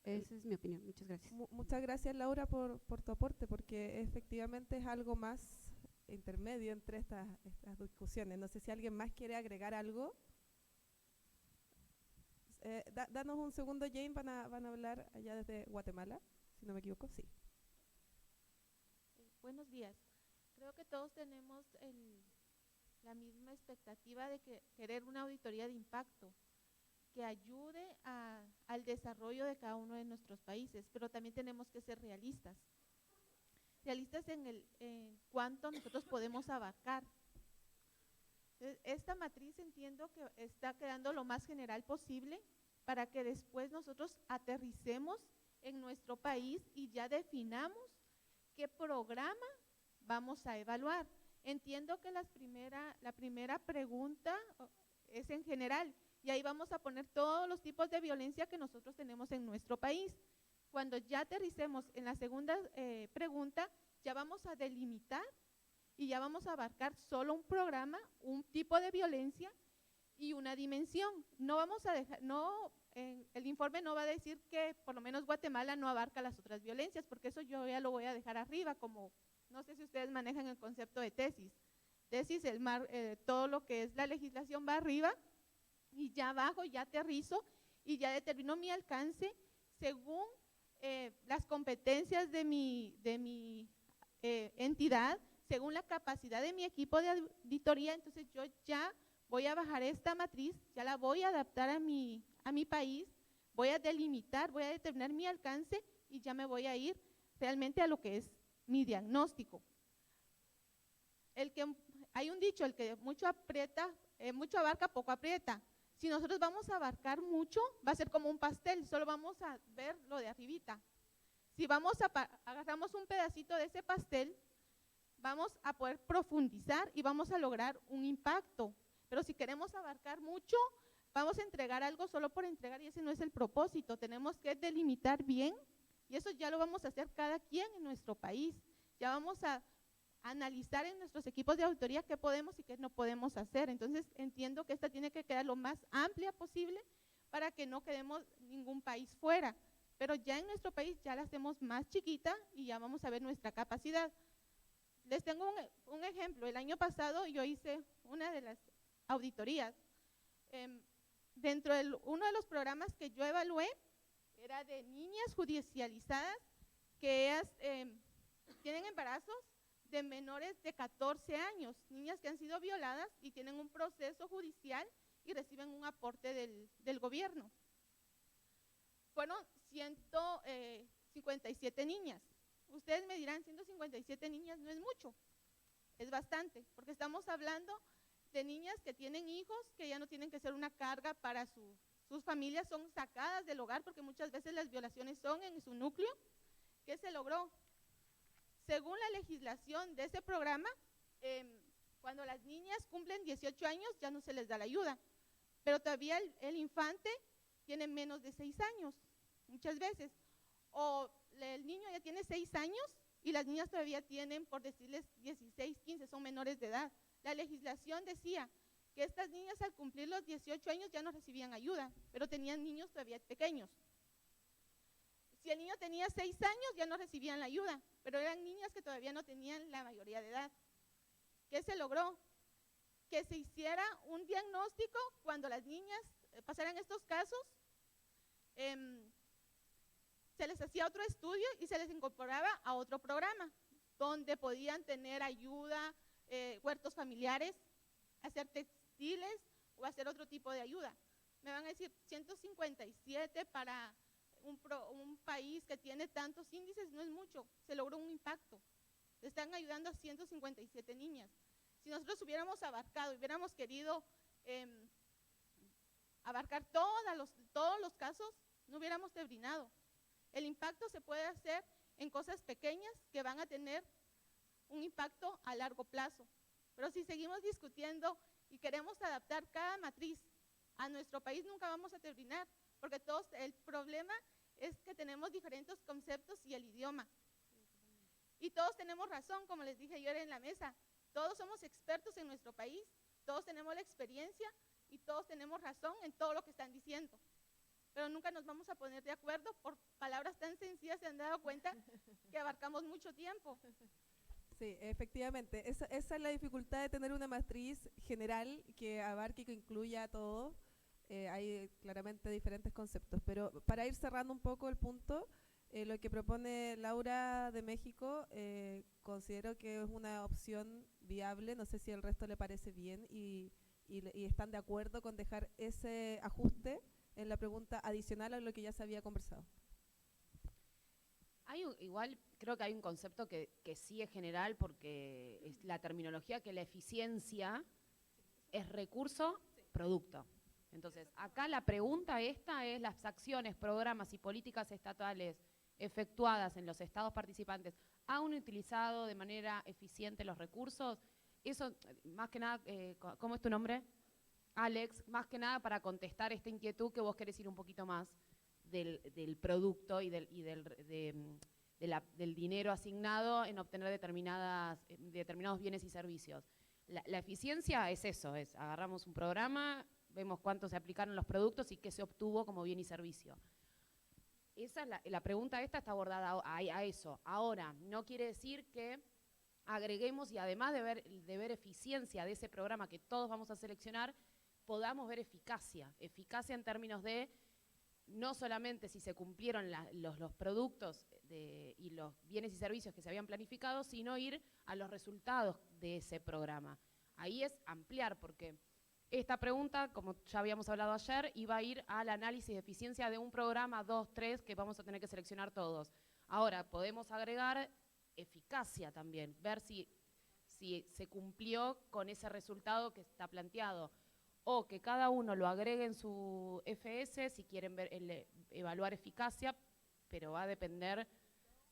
Esa es mi opinión. Muchas gracias. Muchas gracias, Laura, por tu aporte, porque efectivamente es algo más intermedio entre estas discusiones. No sé si alguien más quiere agregar algo. Danos un segundo, Jane, van a hablar allá desde Guatemala, si no me equivoco, sí. Buenos días. Creo que todos tenemos la misma expectativa de querer una auditoría de impacto que ayude al desarrollo de cada uno de nuestros países, pero también tenemos que ser realistas. Realistas en cuánto nosotros podemos abarcar. Esta matriz entiendo que está quedando lo más general posible para que después nosotros aterricemos en nuestro país y ya definamos qué programa vamos a evaluar. Entiendo que la primera pregunta es en general, y ahí vamos a poner todos los tipos de violencia que nosotros tenemos en nuestro país. Cuando ya aterricemos en la segunda pregunta, ya vamos a delimitar y ya vamos a abarcar solo un programa, un tipo de violencia y una dimensión. No vamos a dejar, el informe no va a decir que por lo menos Guatemala no abarca las otras violencias, porque eso yo ya lo voy a dejar arriba, como no sé si ustedes manejan el concepto de tesis. Tesis, todo lo que es la legislación va arriba, y ya abajo ya aterrizo y ya determino mi alcance según las competencias de mi entidad, según la capacidad de mi equipo de auditoría. Entonces yo ya voy a bajar esta matriz, ya la voy a adaptar a mi país, voy a delimitar, voy a determinar mi alcance y ya me voy a ir realmente a lo que es mi diagnóstico. Hay un dicho, el que mucho abarca, poco aprieta. Si nosotros vamos a abarcar mucho, va a ser como un pastel, solo vamos a ver lo de arribita. Si agarramos un pedacito de ese pastel, vamos a poder profundizar y vamos a lograr un impacto. Pero si queremos abarcar mucho, vamos a entregar algo solo por entregar, y ese no es el propósito. Tenemos que delimitar bien, y eso ya lo vamos a hacer cada quien en nuestro país. Ya vamos a analizar en nuestros equipos de auditoría qué podemos y qué no podemos hacer. Entonces entiendo que esta tiene que quedar lo más amplia posible para que no quedemos ningún país fuera, pero ya en nuestro país ya la hacemos más chiquita y ya vamos a ver nuestra capacidad. Les tengo un ejemplo. El año pasado yo hice una de las auditorías. Dentro de uno de los programas que yo evalué, era de niñas judicializadas que ellas tienen embarazos de menores de 14 años, niñas que han sido violadas y tienen un proceso judicial y reciben un aporte del gobierno. Fueron 157 niñas. Ustedes me dirán, 157 niñas no es mucho, es bastante, porque estamos hablando de niñas que tienen hijos, que ya no tienen que ser una carga para sus familias, son sacadas del hogar, porque muchas veces las violaciones son en su núcleo. ¿Qué se logró? Según la legislación de ese programa, cuando las niñas cumplen 18 años ya no se les da la ayuda, pero todavía el infante tiene menos de 6 años, muchas veces, o el niño ya tiene 6 años y las niñas todavía tienen, por decirles, 16, 15, son menores de edad. La legislación decía que estas niñas al cumplir los 18 años ya no recibían ayuda, pero tenían niños todavía pequeños. Si el niño tenía 6 años ya no recibían la ayuda, pero eran niñas que todavía no tenían la mayoría de edad. ¿Qué se logró? Que se hiciera un diagnóstico cuando las niñas pasaran estos casos, se les hacía otro estudio y se les incorporaba a otro programa, donde podían tener ayuda, huertos familiares, hacer textiles o hacer otro tipo de ayuda. Me van a decir, 157 para un país que tiene tantos índices no es mucho, se logró un impacto. Le están ayudando a 157 niñas. Si nosotros hubiéramos abarcado, hubiéramos querido abarcar todos los casos, no hubiéramos terminado. El impacto se puede hacer en cosas pequeñas que van a tener un impacto a largo plazo. Pero si seguimos discutiendo y queremos adaptar cada matriz a nuestro país, nunca vamos a terminar, porque el problema es que tenemos diferentes conceptos y el idioma. Y todos tenemos razón, como les dije ayer en la mesa, todos somos expertos en nuestro país, todos tenemos la experiencia y todos tenemos razón en todo lo que están diciendo. Pero nunca nos vamos a poner de acuerdo por palabras tan sencillas, se han dado cuenta que abarcamos mucho tiempo. Sí, efectivamente, esa es la dificultad de tener una matriz general que abarque y que incluya todo. Hay claramente diferentes conceptos, pero para ir cerrando un poco el punto, lo que propone Laura de México, considero que es una opción viable, no sé si al resto le parece bien y están de acuerdo con dejar ese ajuste en la pregunta adicional a lo que ya se había conversado. Igual creo que hay un concepto que sí es general, porque es la terminología, que la eficiencia es recurso, producto. Entonces, acá la pregunta esta es: las acciones, programas y políticas estatales efectuadas en los estados participantes han utilizado de manera eficiente los recursos. Eso, más que nada, ¿cómo es tu nombre? Alex, más que nada para contestar esta inquietud que vos querés ir un poquito más del producto y del dinero asignado en obtener determinados bienes y servicios. La eficiencia es eso, es agarramos un programa, vemos cuánto se aplicaron los productos y qué se obtuvo como bien y servicio. Esa es la pregunta esta está abordada a eso. Ahora, no quiere decir que agreguemos, y además de ver eficiencia de ese programa que todos vamos a seleccionar, podamos ver eficacia en términos de no solamente si se cumplieron los productos y los bienes y servicios que se habían planificado, sino ir a los resultados de ese programa. Ahí es ampliar, porque esta pregunta, como ya habíamos hablado ayer, iba a ir al análisis de eficiencia de un programa, 2, 3, que vamos a tener que seleccionar todos. Ahora, podemos agregar eficacia también, ver si se cumplió con ese resultado que está planteado, o que cada uno lo agregue en su FS si quieren evaluar eficacia, pero va a depender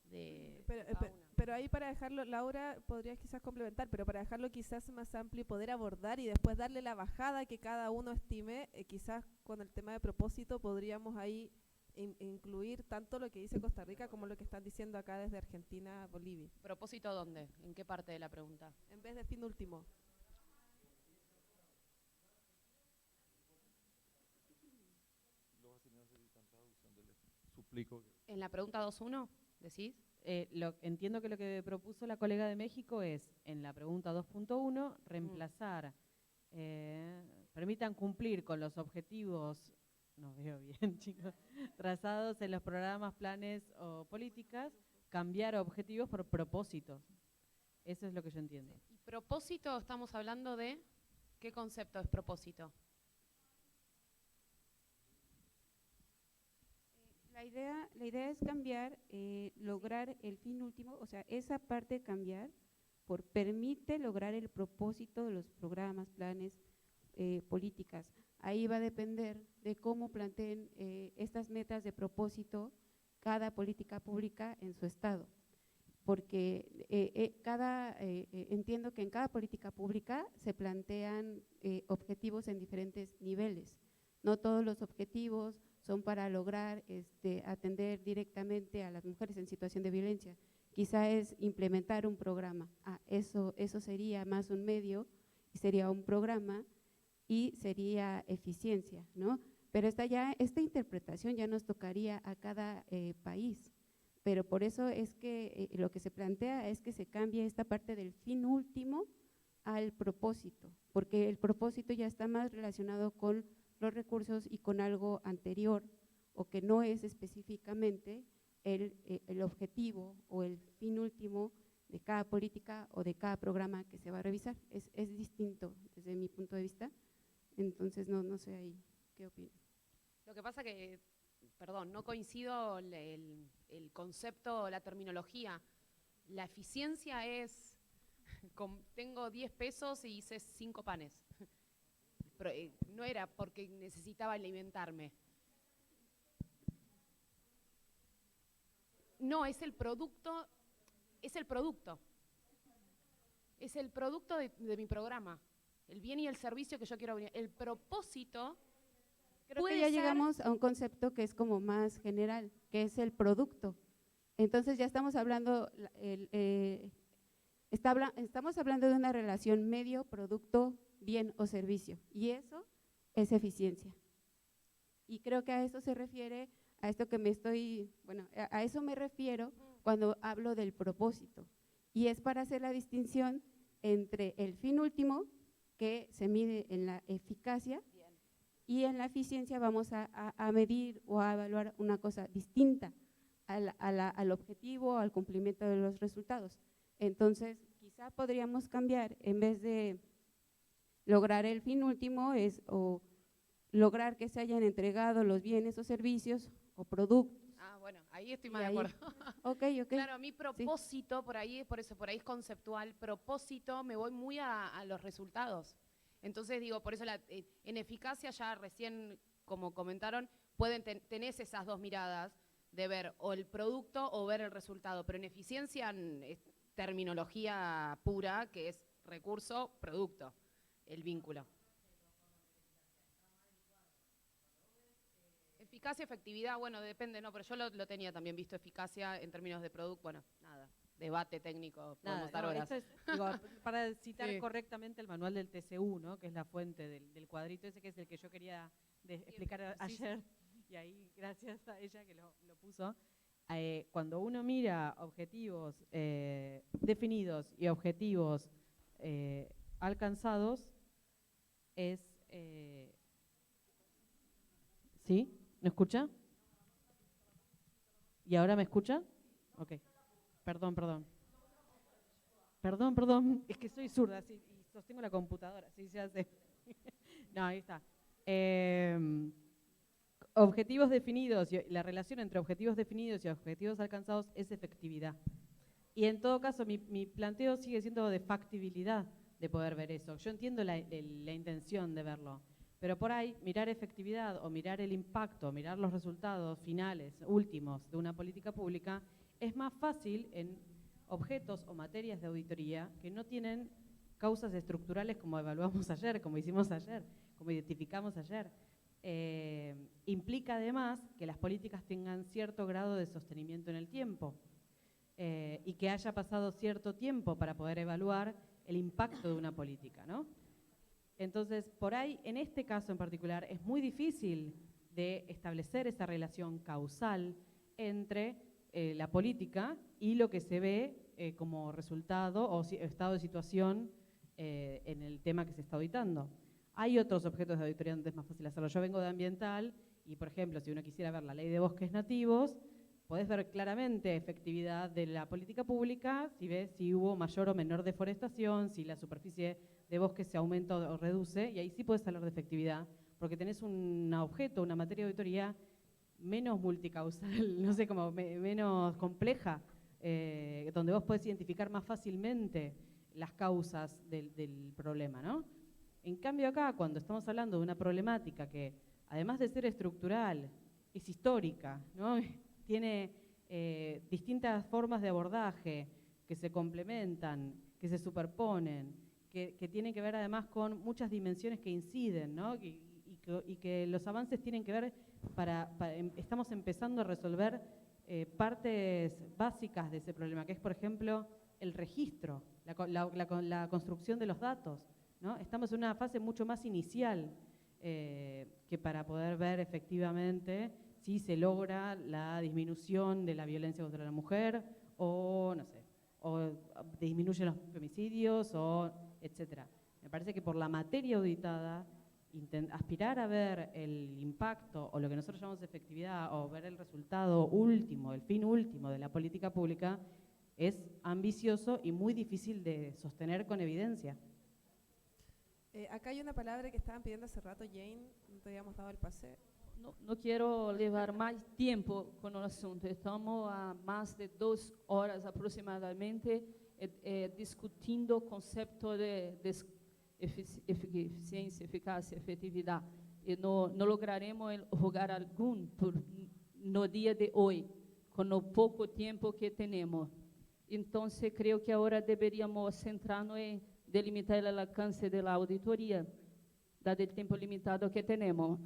de cada uno. Pero ahí, para dejarlo, Laura, podrías quizás complementar, pero para dejarlo quizás más amplio y poder abordar y después darle la bajada que cada uno estime, quizás con el tema de propósito podríamos ahí incluir tanto lo que dice Costa Rica como lo que están diciendo acá desde Argentina, Bolivia. ¿Propósito dónde? ¿En qué parte de la pregunta? En vez de fin último. Suplico. ¿En la pregunta 2.1 decís? entiendo que lo que propuso la colega de México es, en la pregunta 2.1, reemplazar, permitan cumplir con los objetivos, no veo bien, chicos, trazados en los programas, planes o políticas, cambiar objetivos por propósitos. Eso es lo que yo entiendo. ¿Y propósito estamos hablando de qué concepto es propósito? La idea es cambiar, lograr el fin último, o sea, esa parte cambiar, permite lograr el propósito de los programas, planes, políticas. Ahí va a depender de cómo planteen estas metas de propósito cada política pública en su estado. Porque entiendo que en cada política pública se plantean objetivos en diferentes niveles. No todos los objetivos son para lograr atender directamente a las mujeres en situación de violencia. Quizá es implementar un programa. Eso sería más un medio, y sería un programa, y sería eficiencia, ¿no? Pero esta interpretación ya nos tocaría a cada país. Pero por eso es que lo que se plantea es que se cambie esta parte del fin último al propósito, porque el propósito ya está más relacionado con los recursos y con algo anterior, o que no es específicamente el objetivo o el fin último de cada política o de cada programa que se va a revisar. Es distinto desde mi punto de vista, entonces no sé ahí qué opino. Lo que pasa que, perdón, no coincido el concepto, la terminología. La eficiencia es, tengo 10 pesos y hice 5 panes. Pero, no era porque necesitaba alimentarme. No, es el producto, es el producto. Es el producto de mi programa. El bien y el servicio que yo quiero brindar. El propósito. Creo que ya llegamos a un concepto que es como más general, que es el producto. Entonces ya estamos hablando, estamos hablando de una relación medio, producto, bien o servicio, y eso es eficiencia. Y creo que a eso se refiere, a esto que a eso me refiero cuando hablo del propósito. Y es para hacer la distinción entre el fin último, que se mide en la eficacia, y en la eficiencia vamos a medir o a evaluar una cosa distinta al objetivo, al cumplimiento de los resultados. Entonces, quizá podríamos cambiar, en vez de lograr el fin último, o lograr que se hayan entregado los bienes o servicios o productos. Bueno, ahí estoy más de acuerdo. Okay. Claro, mi propósito, por ahí es conceptual, propósito, me voy muy a los resultados. Entonces digo, por eso en eficacia ya recién, como comentaron, tenés esas dos miradas de ver o el producto o ver el resultado, pero en eficiencia es terminología pura, que es recurso, producto, el vínculo. Eficacia, efectividad, bueno, depende, no, pero yo lo tenía también visto, eficacia en términos de producto, bueno, nada, debate técnico, podemos estar horas. Para citar correctamente el manual del TCU, ¿no? Que es la fuente del cuadrito ese, que es el que yo quería explicar ayer, y ahí gracias a ella que lo puso. Cuando uno mira objetivos definidos y objetivos alcanzados, es… ¿Sí? ¿Me escucha? ¿Y ahora me escucha? Ok. Perdón. Es que soy zurda y sostengo la computadora, sí se hace. No, ahí está. Objetivos definidos, y la relación entre objetivos definidos y objetivos alcanzados es efectividad. Y en todo caso, mi planteo sigue siendo de factibilidad de poder ver eso. Yo entiendo la intención de verlo, pero por ahí mirar efectividad o mirar el impacto, mirar los resultados finales, últimos de una política pública, es más fácil en objetos o materias de auditoría que no tienen causas estructurales como evaluamos ayer, como hicimos ayer, como identificamos ayer. Implica además que las políticas tengan cierto grado de sostenimiento en el tiempo y que haya pasado cierto tiempo para poder evaluar el impacto de una política, ¿no? Entonces, por ahí, en este caso en particular, es muy difícil de establecer esa relación causal entre la política y lo que se ve como resultado o estado de situación en el tema que se está auditando. Hay otros objetos de auditoría donde es más fácil hacerlo. Yo vengo de ambiental y, por ejemplo, si uno quisiera ver la ley de bosques nativos, podés ver claramente efectividad de la política pública, si ves si hubo mayor o menor deforestación, si la superficie de bosque se aumenta o reduce, y ahí sí podés hablar de efectividad, porque tenés un objeto, una materia de auditoría menos multicausal, no sé, como menos compleja, donde vos podés identificar más fácilmente las causas del problema, ¿no? En cambio acá, cuando estamos hablando de una problemática que, además de ser estructural, es histórica, ¿no? Tiene distintas formas de abordaje que se complementan, que se superponen, que tienen que ver además con muchas dimensiones que inciden, ¿no? Y que los avances tienen que ver estamos empezando a resolver partes básicas de ese problema, que es, por ejemplo, el registro, la construcción de los datos, ¿no? Estamos en una fase mucho más inicial que para poder ver efectivamente si se logra la disminución de la violencia contra la mujer o, no sé, o disminuyen los femicidios, o etcétera. Me parece que por la materia auditada, aspirar a ver el impacto o lo que nosotros llamamos efectividad o ver el resultado último, el fin último de la política pública es ambicioso y muy difícil de sostener con evidencia. Acá hay una palabra que estaban pidiendo hace rato, Jane, no te habíamos dado el pase. No quiero levar más tiempo con el asunto. Estamos a más de 2 horas aproximadamente discutiendo el concepto de eficiencia, eficacia, efectividad. Y no lograremos lugar alguno no día de hoy, con el poco tiempo que tenemos. Entonces, creo que ahora deberíamos centrarnos en delimitar el alcance de la auditoría, dado el tiempo limitado que tenemos.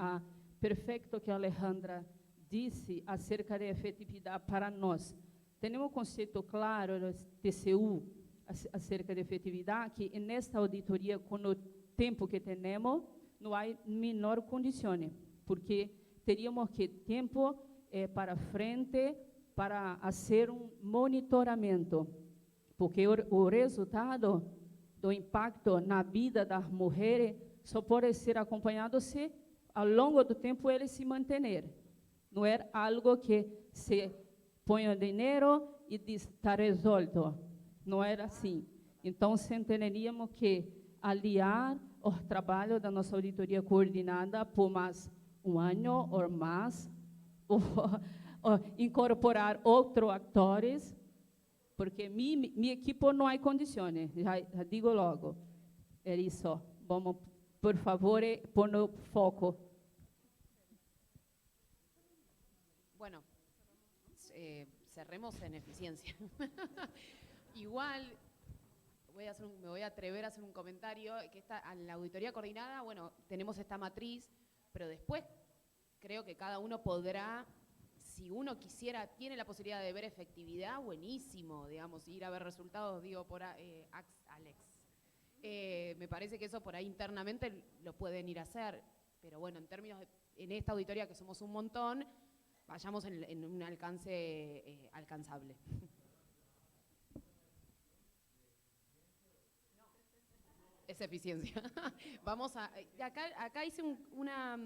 Perfecto que a Alejandra disse acerca de efetividade para nós. Temos um conceito claro do TCU acerca de efetividade, que nesta auditoria, com o tempo que temos, não há menor condição, porque teríamos que tempo para frente para fazer monitoramento, porque o resultado do impacto na vida das mulheres só pode ser acompanhado se ao longo do tempo ele se manter. Não é algo que se põe o dinheiro e diz, está resolto. Não era assim. Então, entenderíamos que aliar o trabalho da nossa auditoria coordenada por mais um ano ou mais, ou incorporar outros atores, porque minha equipe não há condições, já digo logo. É isso. Vamos, por favor, pôr no foco. Bueno, cerremos en eficiencia. Igual, me voy a atrever a hacer un comentario, que en la auditoría coordinada, bueno, tenemos esta matriz, pero después creo que cada uno podrá, si uno quisiera, tiene la posibilidad de ver efectividad, buenísimo, digamos, ir a ver resultados, digo, por Alex. Me parece que eso por ahí internamente lo pueden ir a hacer, pero bueno, en esta auditoría que somos un montón, vayamos en un alcance alcanzable. Es eficiencia. Vamos a... Acá hice una...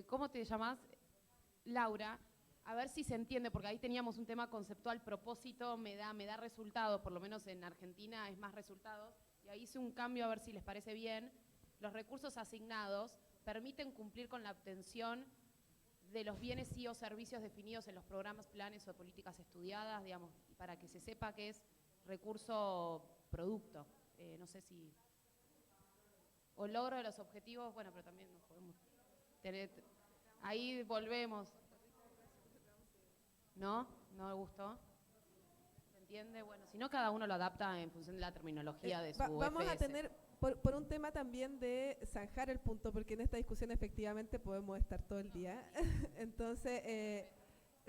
¿cómo te llamás? Laura. A ver si se entiende, porque ahí teníamos un tema conceptual, propósito, me da resultados, por lo menos en Argentina es más resultados. Y ahí hice un cambio, a ver si les parece bien. Los recursos asignados permiten cumplir con la obtención de los bienes y o servicios definidos en los programas, planes o políticas estudiadas, digamos, para que se sepa que es recurso producto. No sé si... O logro de los objetivos, bueno, pero también nos podemos tener... Ahí volvemos. ¿No? ¿No le gustó? ¿Se entiende? Bueno, si no, cada uno lo adapta en función de la terminología de su Vamos FS. a tener, por un tema también de zanjar el punto, porque en esta discusión efectivamente podemos estar todo el día. Entonces,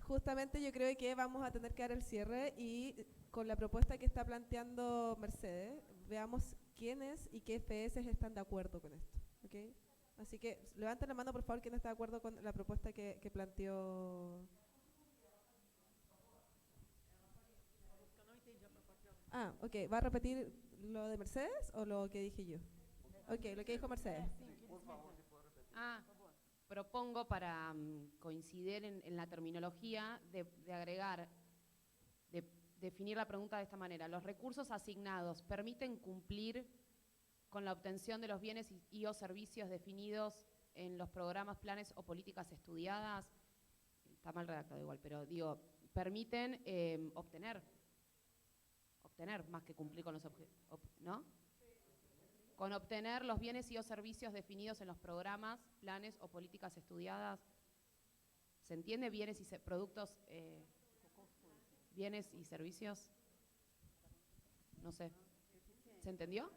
justamente yo creo que vamos a tener que dar el cierre y con la propuesta que está planteando Mercedes, veamos quiénes y qué FS están de acuerdo con esto. ¿Okay? Así que levanten la mano, por favor, quién está de acuerdo con la propuesta que planteó. Ah, ok. ¿Va a repetir lo de Mercedes o lo que dije yo? Ok, lo que dijo Mercedes. Ah, propongo para coincidir en la terminología de agregar, de definir la pregunta de esta manera. ¿Los recursos asignados permiten cumplir con la obtención de los bienes y o servicios definidos en los programas, planes o políticas estudiadas? Está mal redactado igual, pero digo, permiten obtener más que cumplir con los objetivos, ¿no? Con obtener los bienes y o servicios definidos en los programas, planes o políticas estudiadas. ¿Se entiende? Bienes y productos, bienes y servicios. No sé. ¿Se entendió?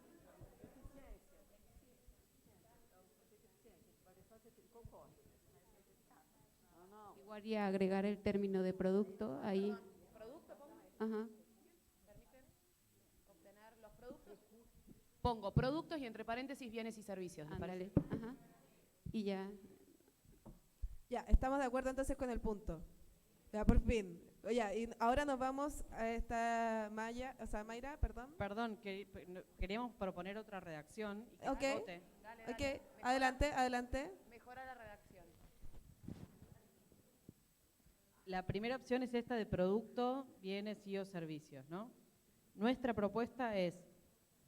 Igual y agregar el término de producto ahí. ¿Producto pongo? Ajá. ¿Permiten obtener los productos? Pongo productos y entre paréntesis bienes y servicios. ¿Les parece? Ajá. Y ya. Ya, estamos de acuerdo entonces con el punto. Ya, por fin. Ya, y ahora nos vamos a esta Mayra, perdón. Perdón, queríamos proponer otra redacción. Y que Ok, se vote. ok, adelante. Mejora la redacción. La primera opción es esta de producto, bienes y o servicios, ¿no? Nuestra propuesta es,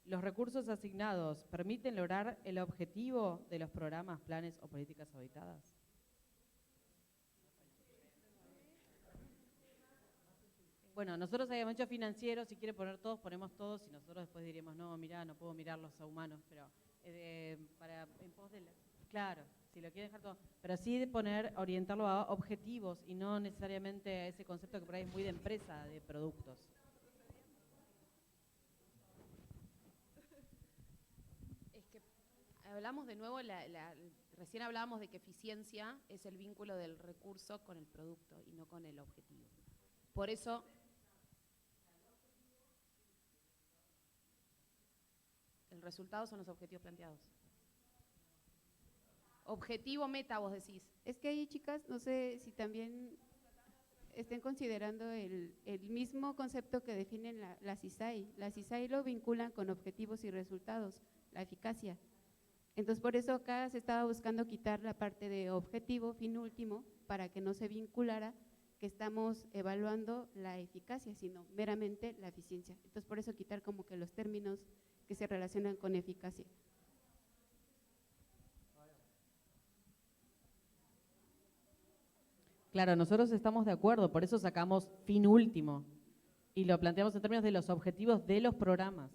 ¿los recursos asignados permiten lograr el objetivo de los programas, planes o políticas auditadas? Bueno, nosotros habíamos hecho financiero, si quiere poner todos, ponemos todos, y nosotros después diríamos, no, mirá, no puedo mirarlos a humanos, pero en pos de claro, si lo quieren dejar todo, pero sí de orientarlo a objetivos y no necesariamente a ese concepto que por ahí es muy de empresa, de productos. Es que hablamos de nuevo, recién hablábamos de que eficiencia es el vínculo del recurso con el producto y no con el objetivo. Por eso, el resultado son los objetivos planteados. Objetivo meta, vos decís. Es que ahí, chicas, no sé si también estén considerando el mismo concepto que definen la CISAI. La CISAI lo vinculan con objetivos y resultados, la eficacia. Entonces, por eso acá se estaba buscando quitar la parte de objetivo, fin último, para que no se vinculara que estamos evaluando la eficacia, sino meramente la eficiencia. Entonces, por eso quitar como que los términos que se relacionan con eficacia. Claro, nosotros estamos de acuerdo, por eso sacamos fin último y lo planteamos en términos de los objetivos de los programas.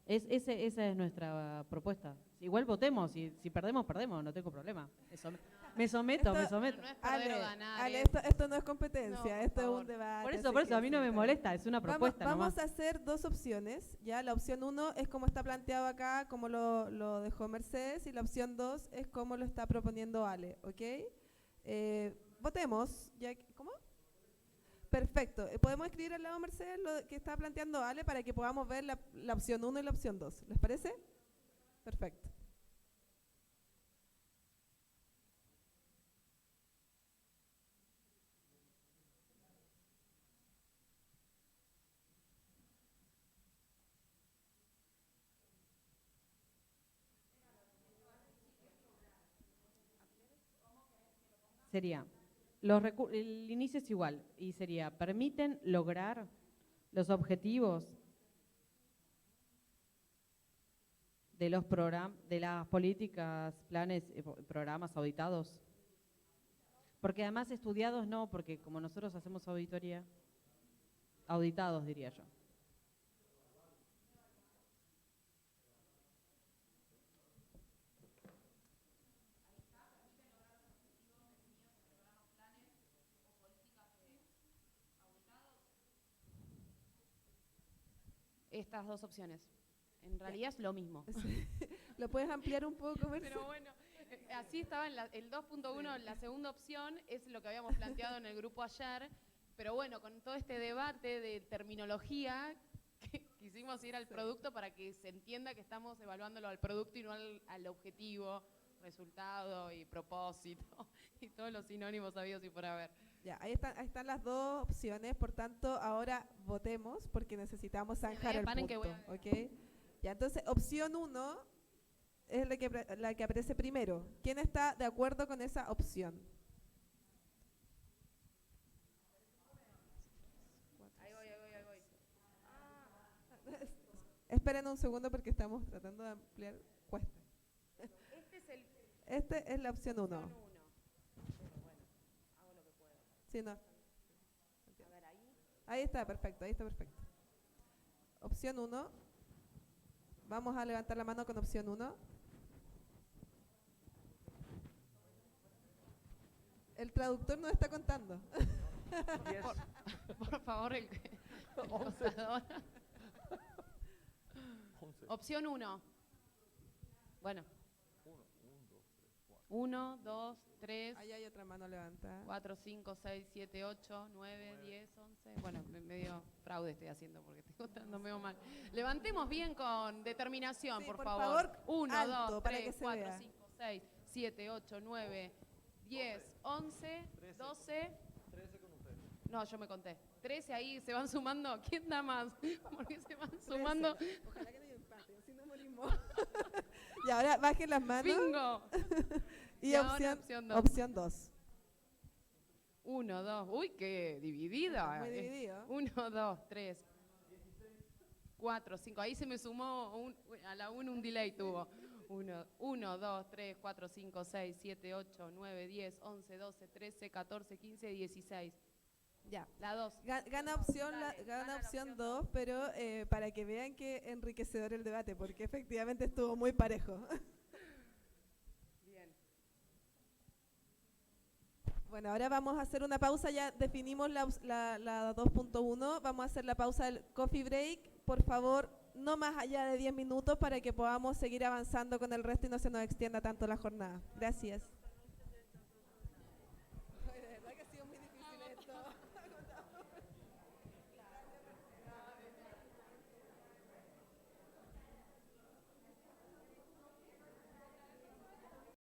Esa es nuestra propuesta. Igual votemos, si perdemos, perdemos, no tengo problema. Me someto. No es perder o ganar. Ale, esto no es competencia, No, esto es por un debate. Por eso, a mí no me molesta, es una propuesta Vamos nomás. a hacer dos opciones, ¿ya? La opción 1 es como está planteado acá, como lo dejó Mercedes, y la opción 2 es como lo está proponiendo Ale, ¿ok? Votemos, ¿ya? ¿Cómo? Perfecto. ¿Podemos escribir al lado, Mercedes, lo que está planteando Ale para que podamos ver la opción 1 y la opción 2? ¿Les parece? Perfecto. Sería, el inicio es igual y sería, ¿permiten lograr los objetivos de las políticas, planes, programas auditados? Porque además estudiados no, porque como nosotros hacemos auditoría, auditados diría yo. Estas dos opciones. En realidad es lo mismo. ¿Lo puedes ampliar un poco, Mercedes? Pero bueno, así estaba en el 2.1, la segunda opción es lo que habíamos planteado en el grupo ayer, pero bueno, con todo este debate de terminología, quisimos ir al producto para que se entienda que estamos evaluándolo al producto y no al objetivo, resultado y propósito y todos los sinónimos habidos y por haber. Ya, ahí están las dos opciones, por tanto, ahora votemos porque necesitamos zanjar el paren que punto, voy ¿ok? Ya, entonces, opción 1 es la que aparece primero. ¿Quién está de acuerdo con esa opción? Ahí voy. Esperen un segundo porque estamos tratando de ampliar. Cuesta. Este es el... Este es la opción 1. Bueno, hago lo que puedo. Sí, no. A ver, ahí. Ahí está perfecto. Opción 1. Vamos a levantar la mano con opción 1. El traductor nos está contando. Por favor, el contador. Opción 1. Bueno. 1, 2, 3. Ahí hay otra mano levantada. 4, 5, 6, 7, 8, 9, 10, 11. Bueno, medio fraude estoy haciendo porque estoy contando medio mal. Levantemos bien con determinación, Sí, por por favor. favor, 1, alto, 2, para 3, que se 4, vea. 5, 6, 7, 8, 9, 10, 11, 12. 13 con usted. No, yo me conté. 13 ahí se van sumando. ¿Quién da más? Porque se van sumando. Ojalá que no haya empate, si no morimos. Y ahora bajen las manos. ¡Bingo! Y Y ahora opción 2. 1, 2. Uy, qué dividida. Muy dividido. 1, 2, 3, 4, 5. Ahí se me sumó a la 1 un delay tuvo. 1, 2, 3, 4, 5, 6, 7, 8, 9, 10, 11, 12, 13, 14, 15, 16. Ya. La 2. Gana opción 2, pero para que vean que enriquecedor el debate, porque efectivamente estuvo muy parejo. Bien. Bueno, ahora vamos a hacer una pausa, ya definimos la 2.1, vamos a hacer la pausa del coffee break, por favor, no más allá de 10 minutos para que podamos seguir avanzando con el resto y no se nos extienda tanto la jornada. Gracias.